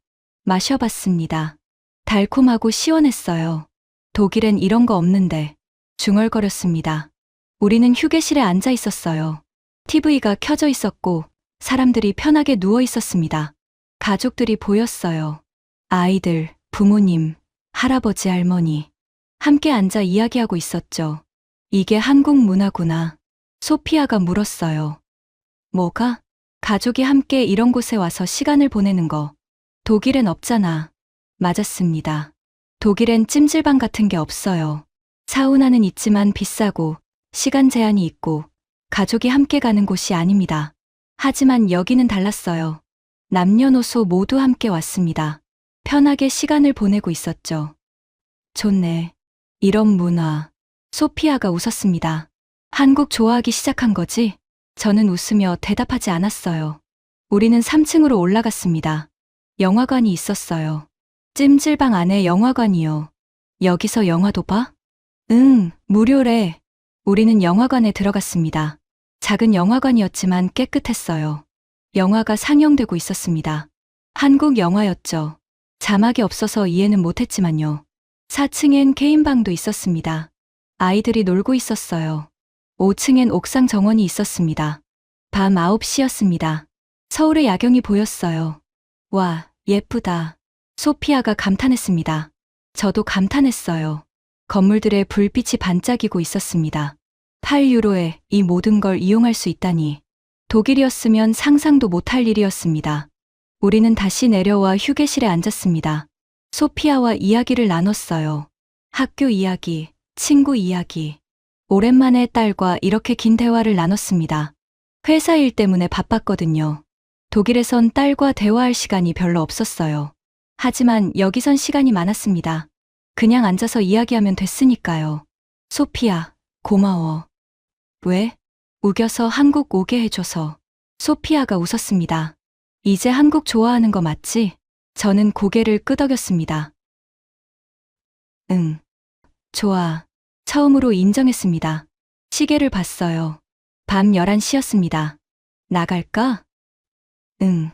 마셔봤습니다. 달콤하고 시원했어요. 독일엔 이런 거 없는데. 중얼거렸습니다. 우리는 휴게실에 앉아 있었어요. TV가 켜져 있었고 사람들이 편하게 누워 있었습니다. 가족들이 보였어요. 아이들, 부모님, 할아버지, 할머니. 함께 앉아 이야기하고 있었죠. 이게 한국 문화구나. 소피아가 물었어요. 뭐가? 가족이 함께 이런 곳에 와서 시간을 보내는 거. 독일엔 없잖아. 맞았습니다. 독일엔 찜질방 같은 게 없어요. 사우나는 있지만 비싸고 시간 제한이 있고 가족이 함께 가는 곳이 아닙니다. 하지만 여기는 달랐어요. 남녀노소 모두 함께 왔습니다. 편하게 시간을 보내고 있었죠. 좋네. 이런 문화. 소피아가 웃었습니다. 한국 좋아하기 시작한 거지? 저는 웃으며 대답하지 않았어요. 우리는 3층으로 올라갔습니다. 영화관이 있었어요. 찜질방 안에 영화관이요. 여기서 영화도 봐? 응, 무료래. 우리는 영화관에 들어갔습니다. 작은 영화관이었지만 깨끗했어요. 영화가 상영되고 있었습니다. 한국 영화였죠. 자막이 없어서 이해는 못했지만요. 4층엔 개인방도 있었습니다. 아이들이 놀고 있었어요. 5층엔 옥상 정원이 있었습니다. 밤 9시였습니다. 서울의 야경이 보였어요. 와, 예쁘다. 소피아가 감탄했습니다. 저도 감탄했어요. 건물들의 불빛이 반짝이고 있었습니다. 8유로에 이 모든 걸 이용할 수 있다니. 독일이었으면 상상도 못할 일이었습니다. 우리는 다시 내려와 휴게실에 앉았습니다. 소피아와 이야기를 나눴어요. 학교 이야기, 친구 이야기. 오랜만에 딸과 이렇게 긴 대화를 나눴습니다. 회사 일 때문에 바빴거든요. 독일에선 딸과 대화할 시간이 별로 없었어요. 하지만 여기선 시간이 많았습니다. 그냥 앉아서 이야기하면 됐으니까요. 소피아, 고마워. 왜? 우겨서 한국 오게 해줘서. 소피아가 웃었습니다. 이제 한국 좋아하는 거 맞지? 저는 고개를 끄덕였습니다. 응. 좋아. 처음으로 인정했습니다. 시계를 봤어요. 밤 11시였습니다. 나갈까? 응.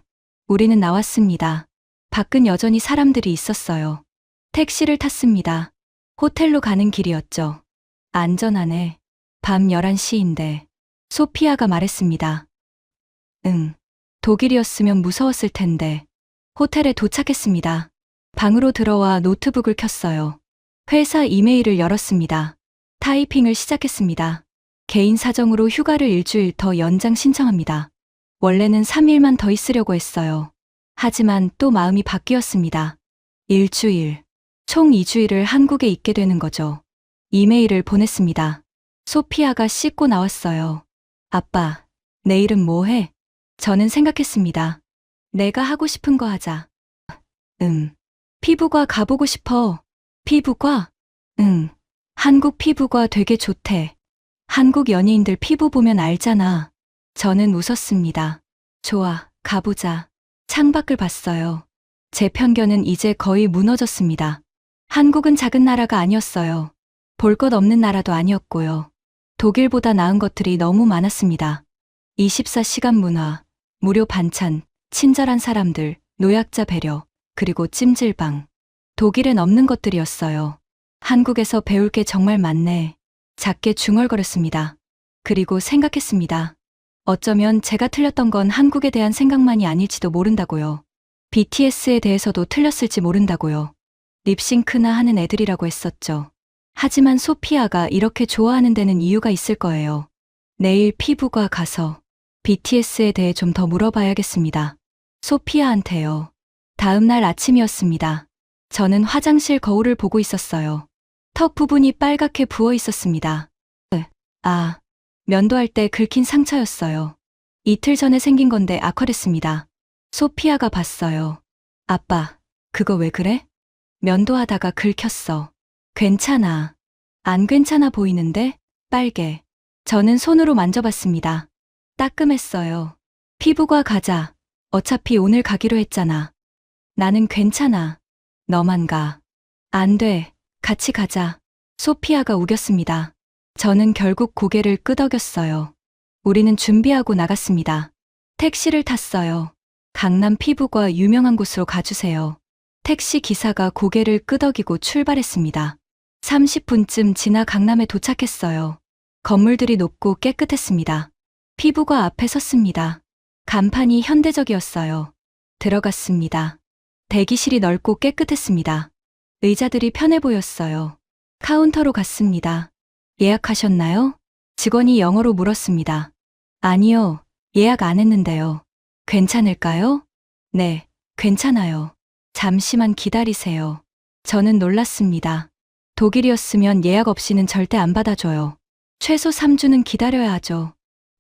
우리는 나왔습니다. 밖은 여전히 사람들이 있었어요. 택시를 탔습니다. 호텔로 가는 길이었죠. 안전하네. 밤 11시인데. 소피아가 말했습니다. 응. 독일이었으면 무서웠을 텐데. 호텔에 도착했습니다. 방으로 들어와 노트북을 켰어요. 회사 이메일을 열었습니다. 타이핑을 시작했습니다. 개인 사정으로 휴가를 일주일 더 연장 신청합니다. 원래는 3일만 더 있으려고 했어요. 하지만 또 마음이 바뀌었습니다. 일주일. 총 2주일을 한국에 있게 되는 거죠. 이메일을 보냈습니다. 소피아가 씻고 나왔어요. 아빠, 내일은 뭐 해? 저는 생각했습니다. 내가 하고 싶은 거 하자. 피부과 가보고 싶어. 피부과? 응. 한국 피부과 되게 좋대. 한국 연예인들 피부 보면 알잖아. 저는 웃었습니다. 좋아, 가보자. 창밖을 봤어요. 제 편견은 이제 거의 무너졌습니다. 한국은 작은 나라가 아니었어요. 볼 것 없는 나라도 아니었고요. 독일보다 나은 것들이 너무 많았습니다. 24시간 문화, 무료 반찬, 친절한 사람들, 노약자 배려, 그리고 찜질방. 독일엔 없는 것들이었어요. 한국에서 배울 게 정말 많네. 작게 중얼거렸습니다. 그리고 생각했습니다. 어쩌면 제가 틀렸던 건 한국에 대한 생각만이 아닐지도 모른다고요. BTS에 대해서도 틀렸을지 모른다고요. 립싱크나 하는 애들이라고 했었죠. 하지만 소피아가 이렇게 좋아하는 데는 이유가 있을 거예요. 내일 피부과 가서 BTS에 대해 좀 더 물어봐야겠습니다. 소피아한테요. 다음 날 아침이었습니다. 저는 화장실 거울을 보고 있었어요. 턱 부분이 빨갛게 부어 있었습니다. 면도할 때 긁힌 상처였어요. 이틀 전에 생긴 건데 악화됐습니다. 소피아가 봤어요. 아빠, 그거 왜 그래? 면도하다가 긁혔어. 괜찮아. 안 괜찮아 보이는데? 빨개. 저는 손으로 만져봤습니다. 따끔했어요. 피부과 가자. 어차피 오늘 가기로 했잖아. 나는 괜찮아. 너만 가. 안 돼. 같이 가자. 소피아가 우겼습니다. 저는 결국 고개를 끄덕였어요. 우리는 준비하고 나갔습니다. 택시를 탔어요. 강남 피부과 유명한 곳으로 가주세요. 택시 기사가 고개를 끄덕이고 출발했습니다. 30분쯤 지나 강남에 도착했어요. 건물들이 높고 깨끗했습니다. 피부과 앞에 섰습니다. 간판이 현대적이었어요. 들어갔습니다. 대기실이 넓고 깨끗했습니다. 의자들이 편해 보였어요. 카운터로 갔습니다. 예약하셨나요? 직원이 영어로 물었습니다. 아니요, 예약 안 했는데요. 괜찮을까요? 네, 괜찮아요. 잠시만 기다리세요. 저는 놀랐습니다. 독일이었으면 예약 없이는 절대 안 받아줘요. 최소 3주는 기다려야 하죠.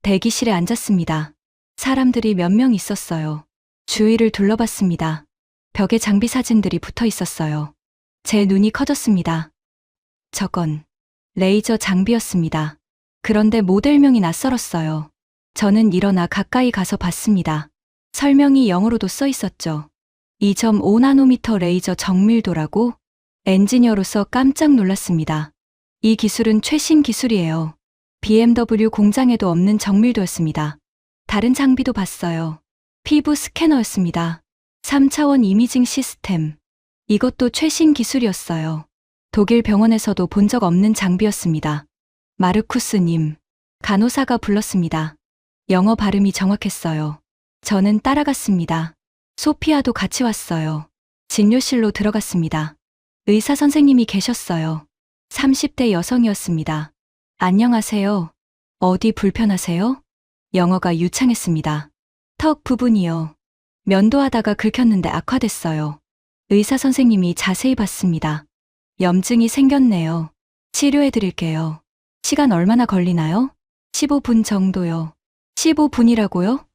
대기실에 앉았습니다. 사람들이 몇 명 있었어요. 주위를 둘러봤습니다. 벽에 장비 사진들이 붙어 있었어요. 제 눈이 커졌습니다. 저건 레이저 장비였습니다. 그런데 모델명이 낯설었어요. 저는 일어나 가까이 가서 봤습니다. 설명이 영어로도 써 있었죠. 2.5나노미터 레이저 정밀도라고? 엔지니어로서 깜짝 놀랐습니다. 이 기술은 최신 기술이에요. BMW 공장에도 없는 정밀도였습니다. 다른 장비도 봤어요. 피부 스캐너였습니다. 3차원 이미징 시스템. 이것도 최신 기술이었어요. 독일 병원에서도 본 적 없는 장비였습니다. 마르쿠스님, 간호사가 불렀습니다. 영어 발음이 정확했어요. 저는 따라갔습니다. 소피아도 같이 왔어요. 진료실로 들어갔습니다. 의사 선생님이 계셨어요. 30대 여성이었습니다. 안녕하세요. 어디 불편하세요? 영어가 유창했습니다. 턱 부분이요. 면도하다가 긁혔는데 악화됐어요. 의사 선생님이 자세히 봤습니다. 염증이 생겼네요. 치료해 드릴게요. 시간 얼마나 걸리나요? 15분 정도요. 15분이라고요?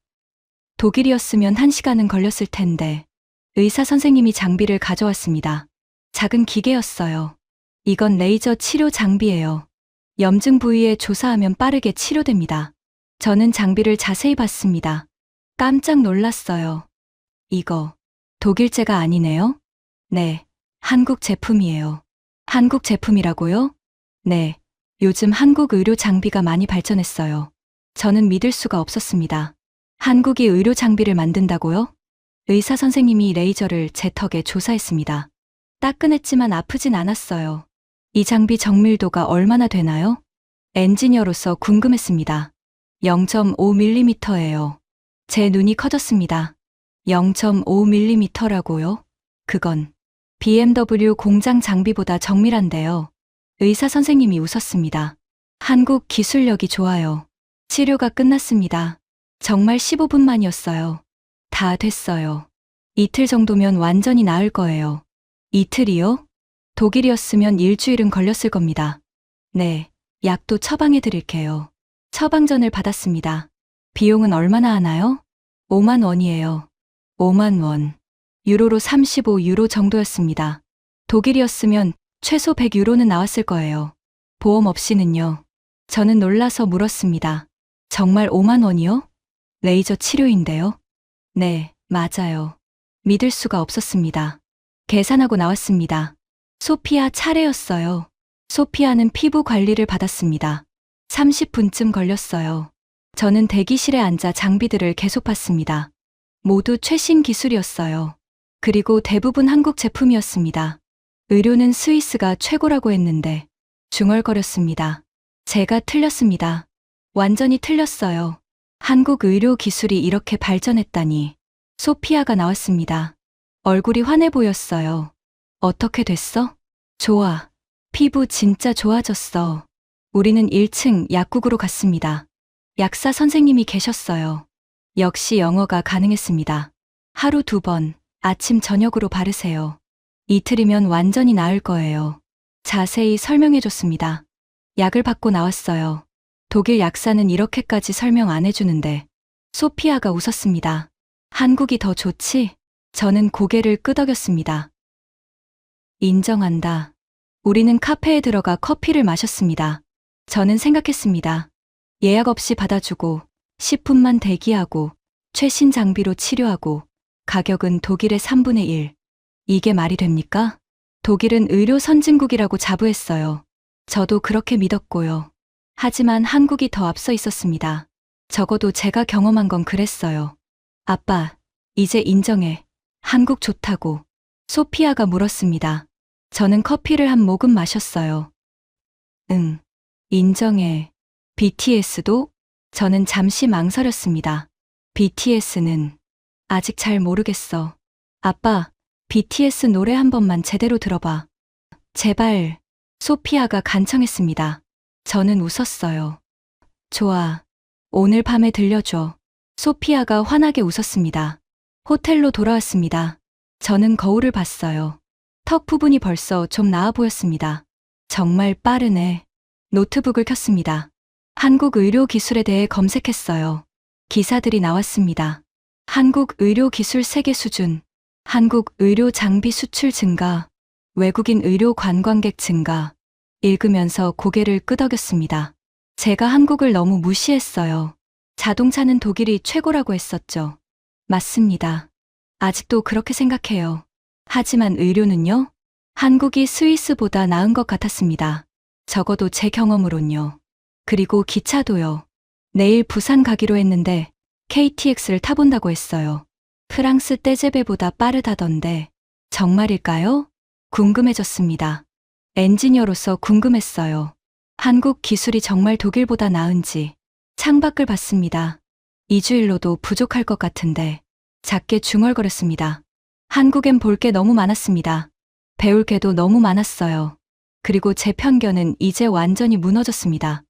독일이었으면 1시간은 걸렸을 텐데. 의사 선생님이 장비를 가져왔습니다. 작은 기계였어요. 이건 레이저 치료 장비예요. 염증 부위에 조사하면 빠르게 치료됩니다. 저는 장비를 자세히 봤습니다. 깜짝 놀랐어요. 이거 독일제가 아니네요? 네, 한국 제품이에요. 한국 제품이라고요? 네, 요즘 한국 의료 장비가 많이 발전했어요. 저는 믿을 수가 없었습니다. 한국이 의료 장비를 만든다고요? 의사 선생님이 레이저를 제 턱에 조사했습니다. 따끈했지만 아프진 않았어요. 이 장비 정밀도가 얼마나 되나요? 엔지니어로서 궁금했습니다. 0.5mm예요. 제 눈이 커졌습니다. 0.5mm라고요? 그건 BMW 공장 장비보다 정밀한데요. 의사 선생님이 웃었습니다. 한국 기술력이 좋아요. 치료가 끝났습니다. 정말 15분만이었어요. 다 됐어요. 이틀 정도면 완전히 나을 거예요. 이틀이요? 독일이었으면 일주일은 걸렸을 겁니다. 네, 약도 처방해 드릴게요. 처방전을 받았습니다. 비용은 얼마나 하나요? 5만 원이에요. 5만 원. 유로로 35유로 정도였습니다. 독일이었으면 최소 100유로는 나왔을 거예요. 보험 없이는요. 저는 놀라서 물었습니다. 정말 5만 원이요? 레이저 치료인데요? 네, 맞아요. 믿을 수가 없었습니다. 계산하고 나왔습니다. 소피아 차례였어요. 소피아는 피부 관리를 받았습니다. 30분쯤 걸렸어요. 저는 대기실에 앉아 장비들을 계속 봤습니다. 모두 최신 기술이었어요. 그리고 대부분 한국 제품이었습니다. 의료는 스위스가 최고라고 했는데 중얼거렸습니다. 제가 틀렸습니다. 완전히 틀렸어요. 한국 의료 기술이 이렇게 발전했다니. 소피아가 나왔습니다. 얼굴이 환해 보였어요. 어떻게 됐어? 좋아. 피부 진짜 좋아졌어. 우리는 1층 약국으로 갔습니다. 약사 선생님이 계셨어요. 역시 영어가 가능했습니다. 하루 2번, 아침 저녁으로 바르세요. 이틀이면 완전히 나을 거예요. 자세히 설명해줬습니다. 약을 받고 나왔어요. 독일 약사는 이렇게까지 설명 안 해주는데 소피아가 웃었습니다. 한국이 더 좋지? 저는 고개를 끄덕였습니다. 인정한다. 우리는 카페에 들어가 커피를 마셨습니다. 저는 생각했습니다. 예약 없이 받아주고 10분만 대기하고 최신 장비로 치료하고 가격은 독일의 3분의 1. 이게 말이 됩니까? 독일은 의료 선진국이라고 자부했어요. 저도 그렇게 믿었고요. 하지만 한국이 더 앞서 있었습니다. 적어도 제가 경험한 건 그랬어요. 아빠, 이제 인정해. 한국 좋다고. 소피아가 물었습니다. 저는 커피를 한 모금 마셨어요. 응, 인정해. BTS도? 저는 잠시 망설였습니다. BTS는 아직 잘 모르겠어. 아빠, BTS 노래 한 번만 제대로 들어봐. 제발. 소피아가 간청했습니다. 저는 웃었어요. 좋아. 오늘 밤에 들려줘. 소피아가 환하게 웃었습니다. 호텔로 돌아왔습니다. 저는 거울을 봤어요. 턱 부분이 벌써 좀 나아 보였습니다. 정말 빠르네. 노트북을 켰습니다. 한국 의료 기술에 대해 검색했어요. 기사들이 나왔습니다. 한국 의료 기술 세계 수준, 한국 의료 장비 수출 증가, 외국인 의료 관광객 증가. 읽으면서 고개를 끄덕였습니다. 제가 한국을 너무 무시했어요. 자동차는 독일이 최고라고 했었죠. 맞습니다. 아직도 그렇게 생각해요. 하지만 의료는요? 한국이 스위스보다 나은 것 같았습니다. 적어도 제 경험으론요. 그리고 기차도요. 내일 부산 가기로 했는데 KTX를 타본다고 했어요. 프랑스 떼제베보다 빠르다던데 정말일까요? 궁금해졌습니다. 엔지니어로서 궁금했어요. 한국 기술이 정말 독일보다 나은지. 창밖을 봤습니다. 2주일로도 부족할 것 같은데 작게 중얼거렸습니다. 한국엔 볼 게 너무 많았습니다. 배울 게도 너무 많았어요. 그리고 제 편견은 이제 완전히 무너졌습니다.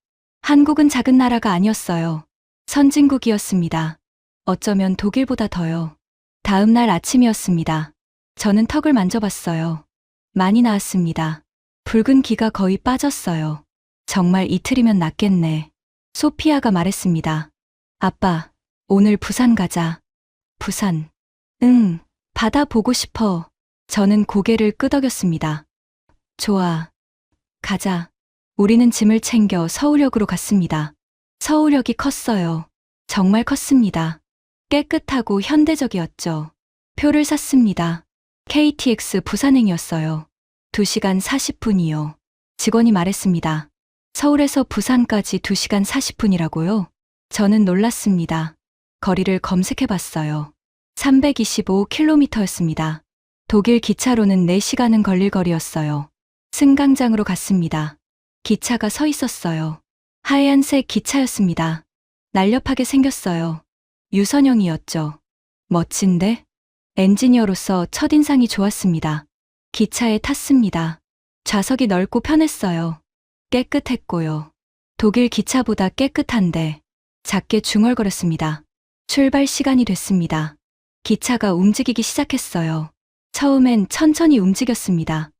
한국은 작은 나라가 아니었어요. 선진국이었습니다. 어쩌면 독일보다 더요. 다음 날 아침이었습니다. 저는 턱을 만져봤어요. 많이 나았습니다. 붉은 기가 거의 빠졌어요. 정말 이틀이면 낫겠네. 소피아가 말했습니다. 아빠, 오늘 부산 가자. 부산. 응, 바다 보고 싶어. 저는 고개를 끄덕였습니다. 좋아. 가자. 우리는 짐을 챙겨 서울역으로 갔습니다. 서울역이 컸어요. 정말 컸습니다. 깨끗하고 현대적이었죠. 표를 샀습니다. KTX 부산행이었어요. 2시간 40분이요. 직원이 말했습니다. 서울에서 부산까지 2시간 40분이라고요? 저는 놀랐습니다. 거리를 검색해 봤어요. 325km였습니다. 독일 기차로는 4시간은 걸릴 거리였어요. 승강장으로 갔습니다. 기차가 서 있었어요. 하얀색 기차였습니다. 날렵하게 생겼어요. 유선형이었죠. 멋진데? 엔지니어로서 첫인상이 좋았습니다. 기차에 탔습니다. 좌석이 넓고 편했어요. 깨끗했고요. 독일 기차보다 깨끗한데 작게 중얼거렸습니다. 출발 시간이 됐습니다. 기차가 움직이기 시작했어요. 처음엔 천천히 움직였습니다.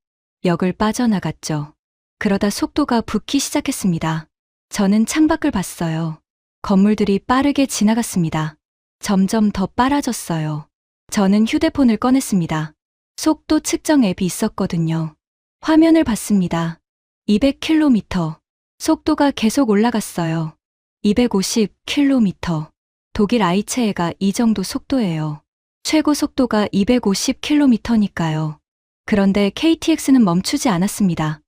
역을 빠져나갔죠. 그러다 속도가 붙기 시작했습니다. 저는 창밖을 봤어요. 건물들이 빠르게 지나갔습니다. 점점 더 빨라졌어요. 저는 휴대폰을 꺼냈습니다. 속도 측정 앱이 있었거든요. 화면을 봤습니다. 200km. 속도가 계속 올라갔어요. 250km. 독일 아이체에가 이 정도 속도예요. 최고 속도가 250km니까요. 그런데 KTX는 멈추지 않았습니다.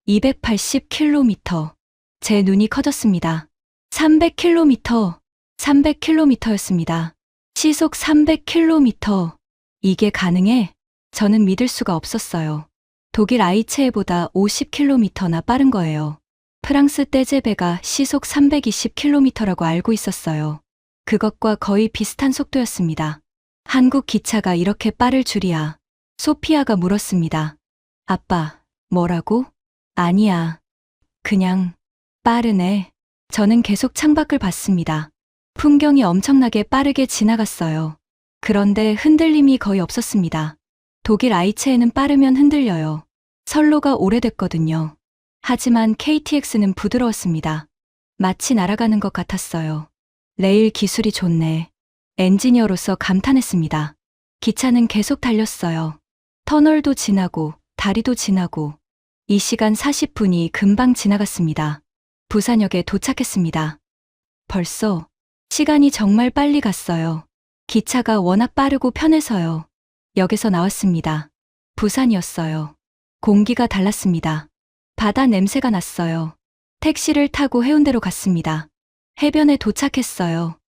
280km. 제 눈이 커졌습니다. 300km. 300km였습니다. 시속 300km. 이게 가능해? 저는 믿을 수가 없었어요. 독일 아이체에보다 50km나 빠른 거예요. 프랑스 떼제베가 시속 320km라고 알고 있었어요. 그것과 거의 비슷한 속도였습니다. 한국 기차가 이렇게 빠를 줄이야. 소피아가 물었습니다. 아빠, 뭐라고? 아니야. 그냥 빠르네. 저는 계속 창밖을 봤습니다. 풍경이 엄청나게 빠르게 지나갔어요. 그런데 흔들림이 거의 없었습니다. 독일 아이체에는 빠르면 흔들려요. 선로가 오래됐거든요. 하지만 KTX는 부드러웠습니다. 마치 날아가는 것 같았어요. 레일 기술이 좋네. 엔지니어로서 감탄했습니다. 기차는 계속 달렸어요. 터널도 지나고 다리도 지나고 이 시간 40분이 금방 지나갔습니다. 부산역에 도착했습니다. 벌써 시간이 정말 빨리 갔어요. 기차가 워낙 빠르고 편해서요. 역에서 나왔습니다. 부산이었어요. 공기가 달랐습니다. 바다 냄새가 났어요. 택시를 타고 해운대로 갔습니다. 해변에 도착했어요.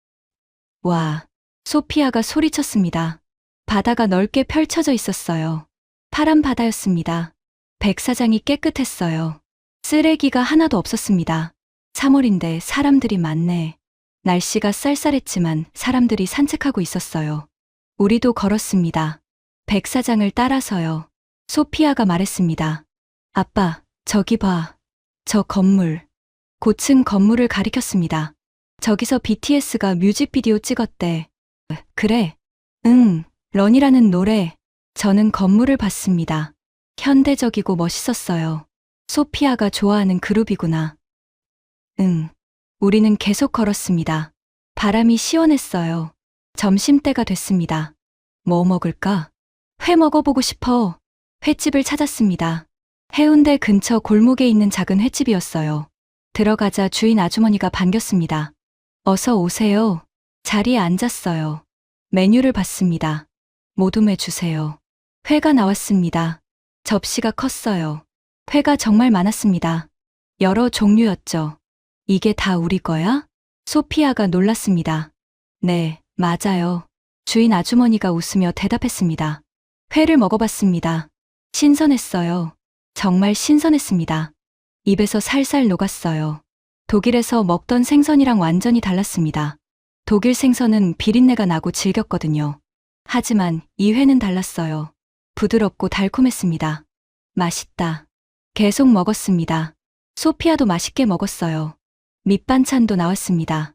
와, 소피아가 소리쳤습니다. 바다가 넓게 펼쳐져 있었어요. 파란 바다였습니다. 백사장이 깨끗했어요. 쓰레기가 하나도 없었습니다. 3월인데 사람들이 많네. 날씨가 쌀쌀했지만 사람들이 산책하고 있었어요. 우리도 걸었습니다. 백사장을 따라서요. 소피아가 말했습니다. 아빠, 저기 봐. 저 건물. 고층 건물을 가리켰습니다. 저기서 BTS가 뮤직비디오 찍었대. 그래. 응, 런이라는 노래. 저는 건물을 봤습니다. 현대적이고 멋있었어요. 소피아가 좋아하는 그룹이구나. 응. 우리는 계속 걸었습니다. 바람이 시원했어요. 점심때가 됐습니다. 뭐 먹을까? 회 먹어보고 싶어. 횟집을 찾았습니다. 해운대 근처 골목에 있는 작은 횟집이었어요. 들어가자 주인 아주머니가 반겼습니다. 어서 오세요. 자리에 앉았어요. 메뉴를 봤습니다. 모둠회 주세요. 회가 나왔습니다. 접시가 컸어요. 회가 정말 많았습니다. 여러 종류였죠. 이게 다 우리 거야? 소피아가 놀랐습니다. 네, 맞아요. 주인 아주머니가 웃으며 대답했습니다. 회를 먹어봤습니다. 신선했어요. 정말 신선했습니다. 입에서 살살 녹았어요. 독일에서 먹던 생선이랑 완전히 달랐습니다. 독일 생선은 비린내가 나고 질겼거든요. 하지만 이 회는 달랐어요. 부드럽고 달콤했습니다. 맛있다. 계속 먹었습니다. 소피아도 맛있게 먹었어요. 밑반찬도 나왔습니다.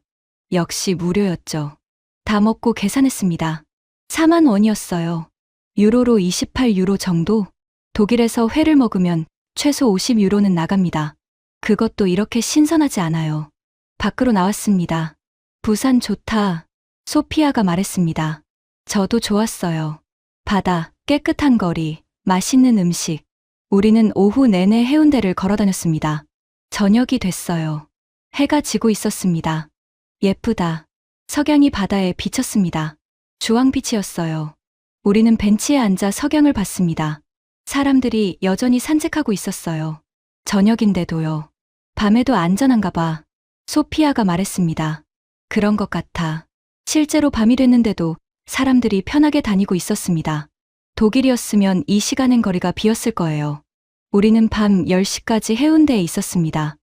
역시 무료였죠. 다 먹고 계산했습니다. 4만 원이었어요. 유로로 28유로 정도? 독일에서 회를 먹으면 최소 50유로는 나갑니다. 그것도 이렇게 신선하지 않아요. 밖으로 나왔습니다. 부산 좋다. 소피아가 말했습니다. 저도 좋았어요. 바다, 깨끗한 거리, 맛있는 음식. 우리는 오후 내내 해운대를 걸어 다녔습니다. 저녁이 됐어요. 해가 지고 있었습니다. 예쁘다. 석양이 바다에 비쳤습니다. 주황빛이었어요. 우리는 벤치에 앉아 석양을 봤습니다. 사람들이 여전히 산책하고 있었어요. 저녁인데도요. 밤에도 안전한가 봐. 소피아가 말했습니다. 그런 것 같아. 실제로 밤이 됐는데도 사람들이 편하게 다니고 있었습니다. 독일이었으면 이 시간엔 거리가 비었을 거예요. 우리는 밤 10시까지 해운대에 있었습니다.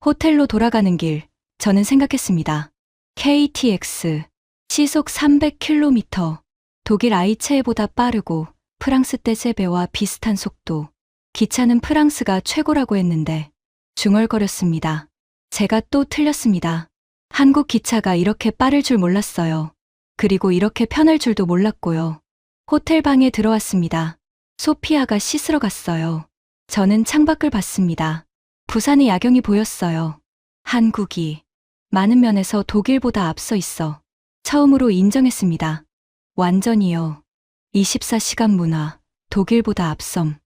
호텔로 돌아가는 길, 저는 생각했습니다. KTX, 시속 300km. 독일 아이체보다 빠르고 프랑스 떼제베와 비슷한 속도. 기차는 프랑스가 최고라고 했는데 중얼거렸습니다. 제가 또 틀렸습니다. 한국 기차가 이렇게 빠를 줄 몰랐어요. 그리고 이렇게 편할 줄도 몰랐고요. 호텔 방에 들어왔습니다. 소피아가 씻으러 갔어요. 저는 창밖을 봤습니다. 부산의 야경이 보였어요. 한국이 많은 면에서 독일보다 앞서 있어 처음으로 인정했습니다. 완전히요. 24시간 문화, 독일보다 앞섬.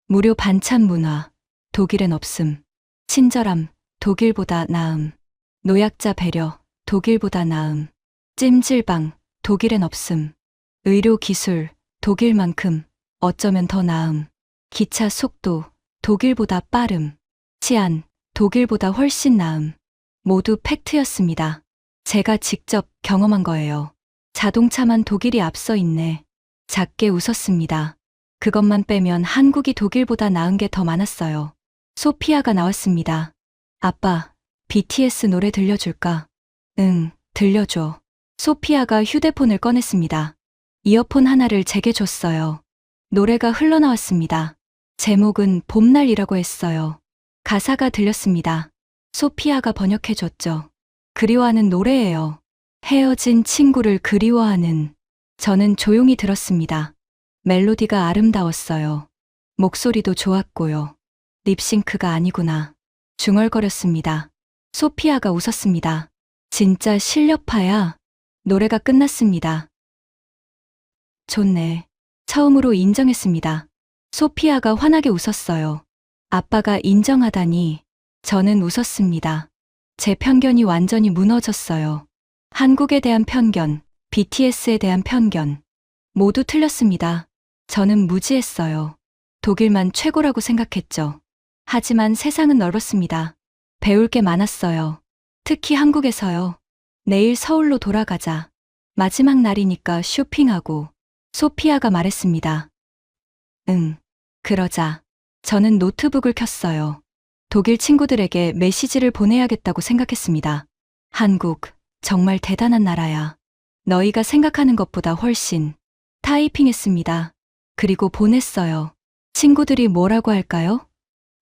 무료 반찬 문화, 독일엔 없음. 친절함, 독일보다 나음. 노약자 배려, 독일보다 나음. 찜질방, 독일엔 없음. 의료 기술, 독일만큼 어쩌면 더 나음. 기차 속도, 독일보다 빠름. 치안, 독일보다 훨씬 나음. 모두 팩트였습니다. 제가 직접 경험한 거예요. 자동차만 독일이 앞서 있네. 작게 웃었습니다. 그것만 빼면 한국이 독일보다 나은 게 더 많았어요. 소피아가 나왔습니다. 아빠, BTS 노래 들려줄까? 응, 들려줘. 소피아가 휴대폰을 꺼냈습니다. 이어폰 하나를 제게 줬어요. 노래가 흘러나왔습니다. 제목은 봄날이라고 했어요. 가사가 들렸습니다. 소피아가 번역해줬죠. 그리워하는 노래예요. 헤어진 친구를 그리워하는. 저는 조용히 들었습니다. 멜로디가 아름다웠어요. 목소리도 좋았고요. 립싱크가 아니구나. 중얼거렸습니다. 소피아가 웃었습니다. 진짜 실력파야. 노래가 끝났습니다. 좋네. 처음으로 인정했습니다. 소피아가 환하게 웃었어요. 아빠가 인정하다니. 저는 웃었습니다. 제 편견이 완전히 무너졌어요. 한국에 대한 편견, BTS에 대한 편견. 모두 틀렸습니다. 저는 무지했어요. 독일만 최고라고 생각했죠. 하지만 세상은 넓었습니다. 배울 게 많았어요. 특히 한국에서요. 내일 서울로 돌아가자. 마지막 날이니까 쇼핑하고. 소피아가 말했습니다. 응, 그러자. 저는 노트북을 켰어요. 독일 친구들에게 메시지를 보내야겠다고 생각했습니다. 한국, 정말 대단한 나라야. 너희가 생각하는 것보다 훨씬. 타이핑했습니다. 그리고 보냈어요. 친구들이 뭐라고 할까요?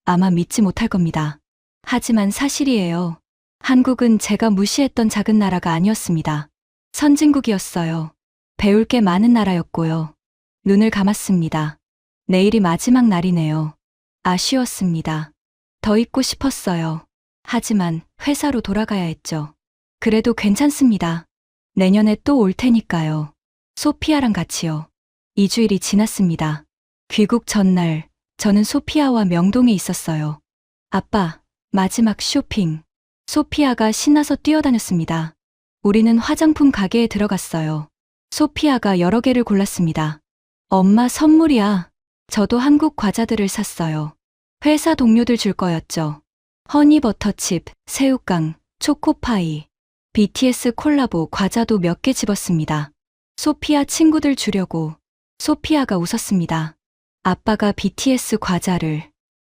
아마 믿지 못할 겁니다. 하지만 사실이에요. 한국은 제가 무시했던 작은 나라가 아니었습니다. 선진국이었어요. 배울 게 많은 나라였고요. 눈을 감았습니다. 내일이 마지막 날이네요. 아쉬웠습니다. 더 있고 싶었어요. 하지만 회사로 돌아가야 했죠. 그래도 괜찮습니다. 내년에 또 올 테니까요. 소피아랑 같이요. 2주일이 지났습니다. 귀국 전날, 저는 소피아와 명동에 있었어요. 아빠, 마지막 쇼핑. 소피아가 신나서 뛰어다녔습니다. 우리는 화장품 가게에 들어갔어요. 소피아가 여러 개를 골랐습니다. 엄마 선물이야. 저도 한국 과자들을 샀어요. 회사 동료들 줄 거였죠. 허니버터칩, 새우깡, 초코파이, BTS 콜라보 과자도 몇 개 집었습니다. 소피아 친구들 주려고. 소피아가 웃었습니다. 아빠가 BTS 과자를.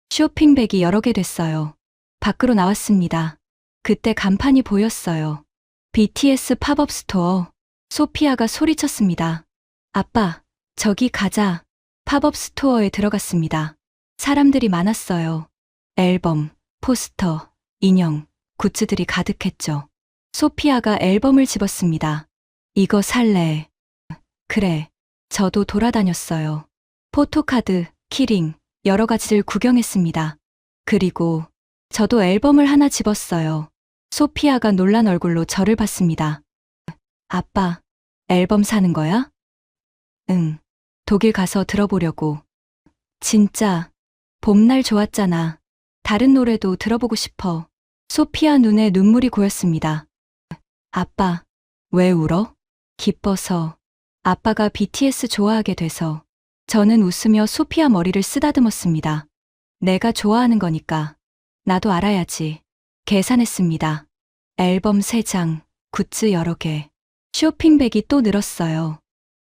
쇼핑백이 여러 개 됐어요. 밖으로 나왔습니다. 그때 간판이 보였어요. BTS 팝업 스토어. 소피아가 소리쳤습니다. 아빠, 저기 가자. 팝업 스토어에 들어갔습니다. 사람들이 많았어요. 앨범, 포스터, 인형, 굿즈들이 가득했죠. 소피아가 앨범을 집었습니다. 이거 살래. 그래. 저도 돌아다녔어요. 포토카드, 키링, 여러 가지를 구경했습니다. 그리고 저도 앨범을 하나 집었어요. 소피아가 놀란 얼굴로 저를 봤습니다. 아빠, 앨범 사는 거야? 응. 독일 가서 들어보려고. 진짜, 봄날 좋았잖아. 다른 노래도 들어보고 싶어. 소피아 눈에 눈물이 고였습니다. 아빠, 왜 울어? 기뻐서. 아빠가 BTS 좋아하게 돼서. 저는 웃으며 소피아 머리를 쓰다듬었습니다. 내가 좋아하는 거니까. 나도 알아야지. 계산했습니다. 앨범 3장, 굿즈 여러 개. 쇼핑백이 또 늘었어요.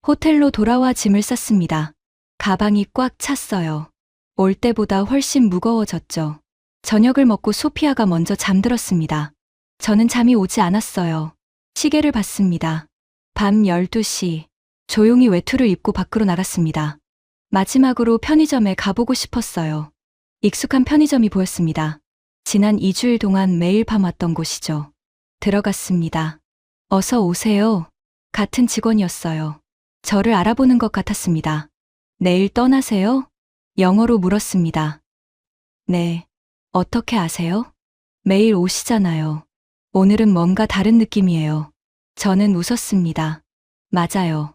호텔로 돌아와 짐을 쌌습니다. 가방이 꽉 찼어요. 올 때보다 훨씬 무거워졌죠. 저녁을 먹고 소피아가 먼저 잠들었습니다. 저는 잠이 오지 않았어요. 시계를 봤습니다. 밤 12시. 조용히 외투를 입고 밖으로 나갔습니다. 마지막으로 편의점에 가보고 싶었어요. 익숙한 편의점이 보였습니다. 지난 2주일 동안 매일 밤 왔던 곳이죠. 들어갔습니다. 어서 오세요. 같은 직원이었어요. 저를 알아보는 것 같았습니다. 내일 떠나세요? 영어로 물었습니다. 네. 어떻게 아세요? 매일 오시잖아요. 오늘은 뭔가 다른 느낌이에요. 저는 웃었습니다. 맞아요.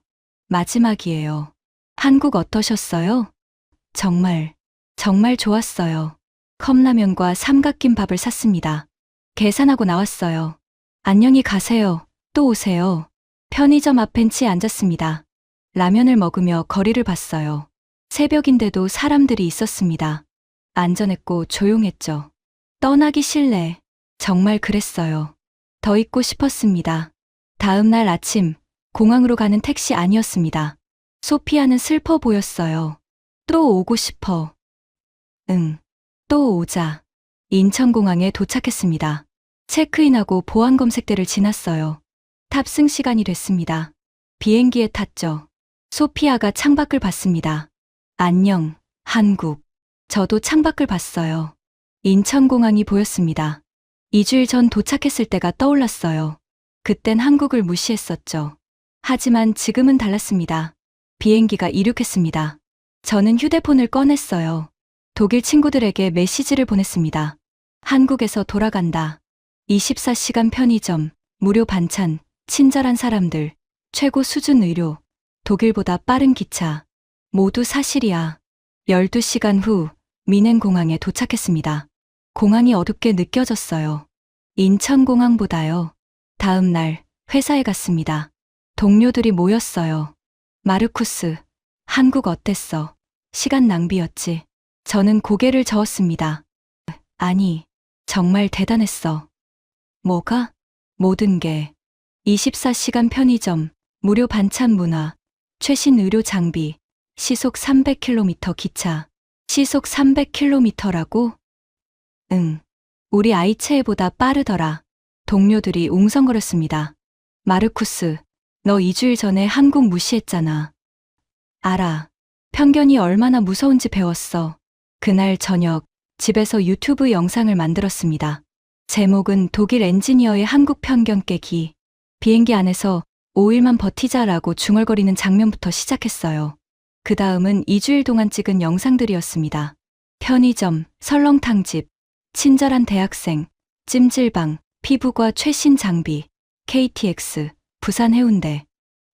마지막이에요. 한국 어떠셨어요? 정말 좋았어요. 컵라면과 삼각김밥을 샀습니다. 계산하고 나왔어요. 안녕히 가세요. 또 오세요. 편의점 앞 벤치에 앉았습니다. 라면을 먹으며 거리를 봤어요. 새벽인데도 사람들이 있었습니다. 안전했고 조용했죠. 떠나기 싫네. 정말 그랬어요. 더 있고 싶었습니다. 다음 날 아침, 공항으로 가는 택시 아니었습니다. 소피아는 슬퍼 보였어요. 또 오고 싶어. 응. 또 오자. 인천공항에 도착했습니다. 체크인하고 보안 검색대를 지났어요. 탑승 시간이 됐습니다. 비행기에 탔죠. 소피아가 창밖을 봤습니다. 안녕, 한국. 저도 창밖을 봤어요. 인천공항이 보였습니다. 2주일 전 도착했을 때가 떠올랐어요. 그땐 한국을 무시했었죠. 하지만 지금은 달랐습니다. 비행기가 이륙했습니다. 저는 휴대폰을 꺼냈어요. 독일 친구들에게 메시지를 보냈습니다. 한국에서 돌아간다. 24시간 편의점, 무료 반찬, 친절한 사람들, 최고 수준 의료, 독일보다 빠른 기차. 모두 사실이야. 12시간 후 미넨공항에 도착했습니다. 공항이 어둡게 느껴졌어요. 인천공항보다요. 다음 날 회사에 갔습니다. 동료들이 모였어요. 마르쿠스, 한국 어땠어? 시간 낭비였지. 저는 고개를 저었습니다. 아니, 정말 대단했어. 뭐가? 모든 게. 24시간 편의점, 무료 반찬 문화, 최신 의료 장비, 시속 300km 기차. 시속 300km라고? 응. 우리 아이체에보다 빠르더라. 동료들이 웅성거렸습니다. 마르쿠스, 너 2주일 전에 한국 무시했잖아. 알아. 편견이 얼마나 무서운지 배웠어. 그날 저녁, 집에서 유튜브 영상을 만들었습니다. 제목은 독일 엔지니어의 한국 편견 깨기. 비행기 안에서 5일만 버티자라고 중얼거리는 장면부터 시작했어요. 그 다음은 2주일 동안 찍은 영상들이었습니다. 편의점, 설렁탕집, 친절한 대학생, 찜질방, 피부과 최신 장비, KTX, 부산 해운대.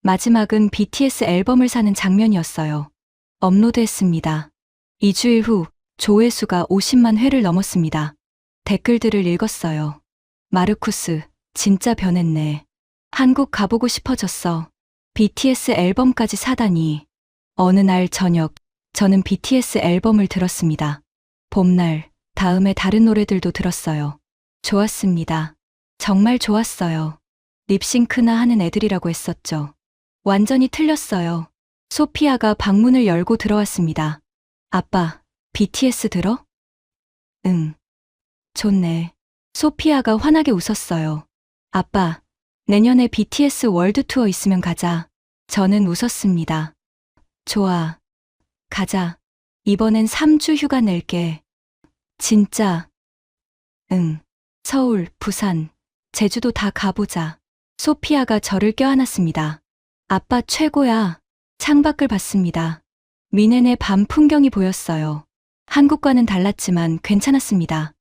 마지막은 BTS 앨범을 사는 장면이었어요. 업로드했습니다. 2주일 후 조회수가 50만 회를 넘었습니다. 댓글들을 읽었어요. 마르쿠스, 진짜 변했네. 한국 가보고 싶어졌어. BTS 앨범까지 사다니. 어느 날 저녁, 저는 BTS 앨범을 들었습니다. 봄날, 다음에 다른 노래들도 들었어요. 좋았습니다. 정말 좋았어요. 립싱크나 하는 애들이라고 했었죠. 완전히 틀렸어요. 소피아가 방문을 열고 들어왔습니다. 아빠, BTS 들어? 응. 좋네. 소피아가 환하게 웃었어요. 아빠, 내년에 BTS 월드 투어 있으면 가자. 저는 웃었습니다. 좋아. 가자. 이번엔 3주 휴가 낼게. 진짜. 응. 서울, 부산, 제주도 다 가보자. 소피아가 저를 껴안았습니다. 아빠 최고야. 창밖을 봤습니다. 미넨의 밤 풍경이 보였어요. 한국과는 달랐지만 괜찮았습니다.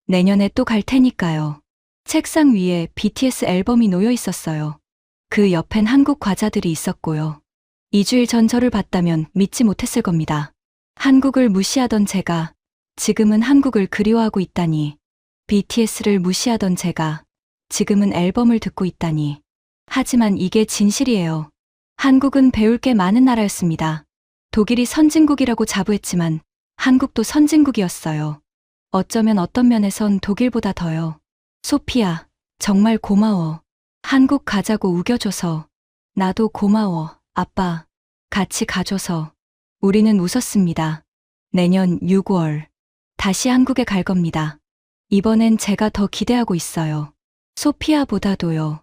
내년에 또 갈 테니까요. 책상 위에 BTS 앨범이 놓여 있었어요. 그 옆엔 한국 과자들이 있었고요. 2주일 전 저를 봤다면 믿지 못했을 겁니다. 한국을 무시하던 제가 지금은 한국을 그리워하고 있다니. BTS를 무시하던 제가 지금은 앨범을 듣고 있다니. 하지만 이게 진실이에요. 한국은 배울 게 많은 나라였습니다. 독일이 선진국이라고 자부했지만 한국도 선진국이었어요. 어쩌면 어떤 면에선 독일보다 더요. 소피아, 정말 고마워. 한국 가자고 우겨줘서. 나도 고마워, 아빠. 같이 가줘서. 우리는 웃었습니다. 내년 6월. 다시 한국에 갈 겁니다. 이번엔 제가 더 기대하고 있어요. 소피아보다도요.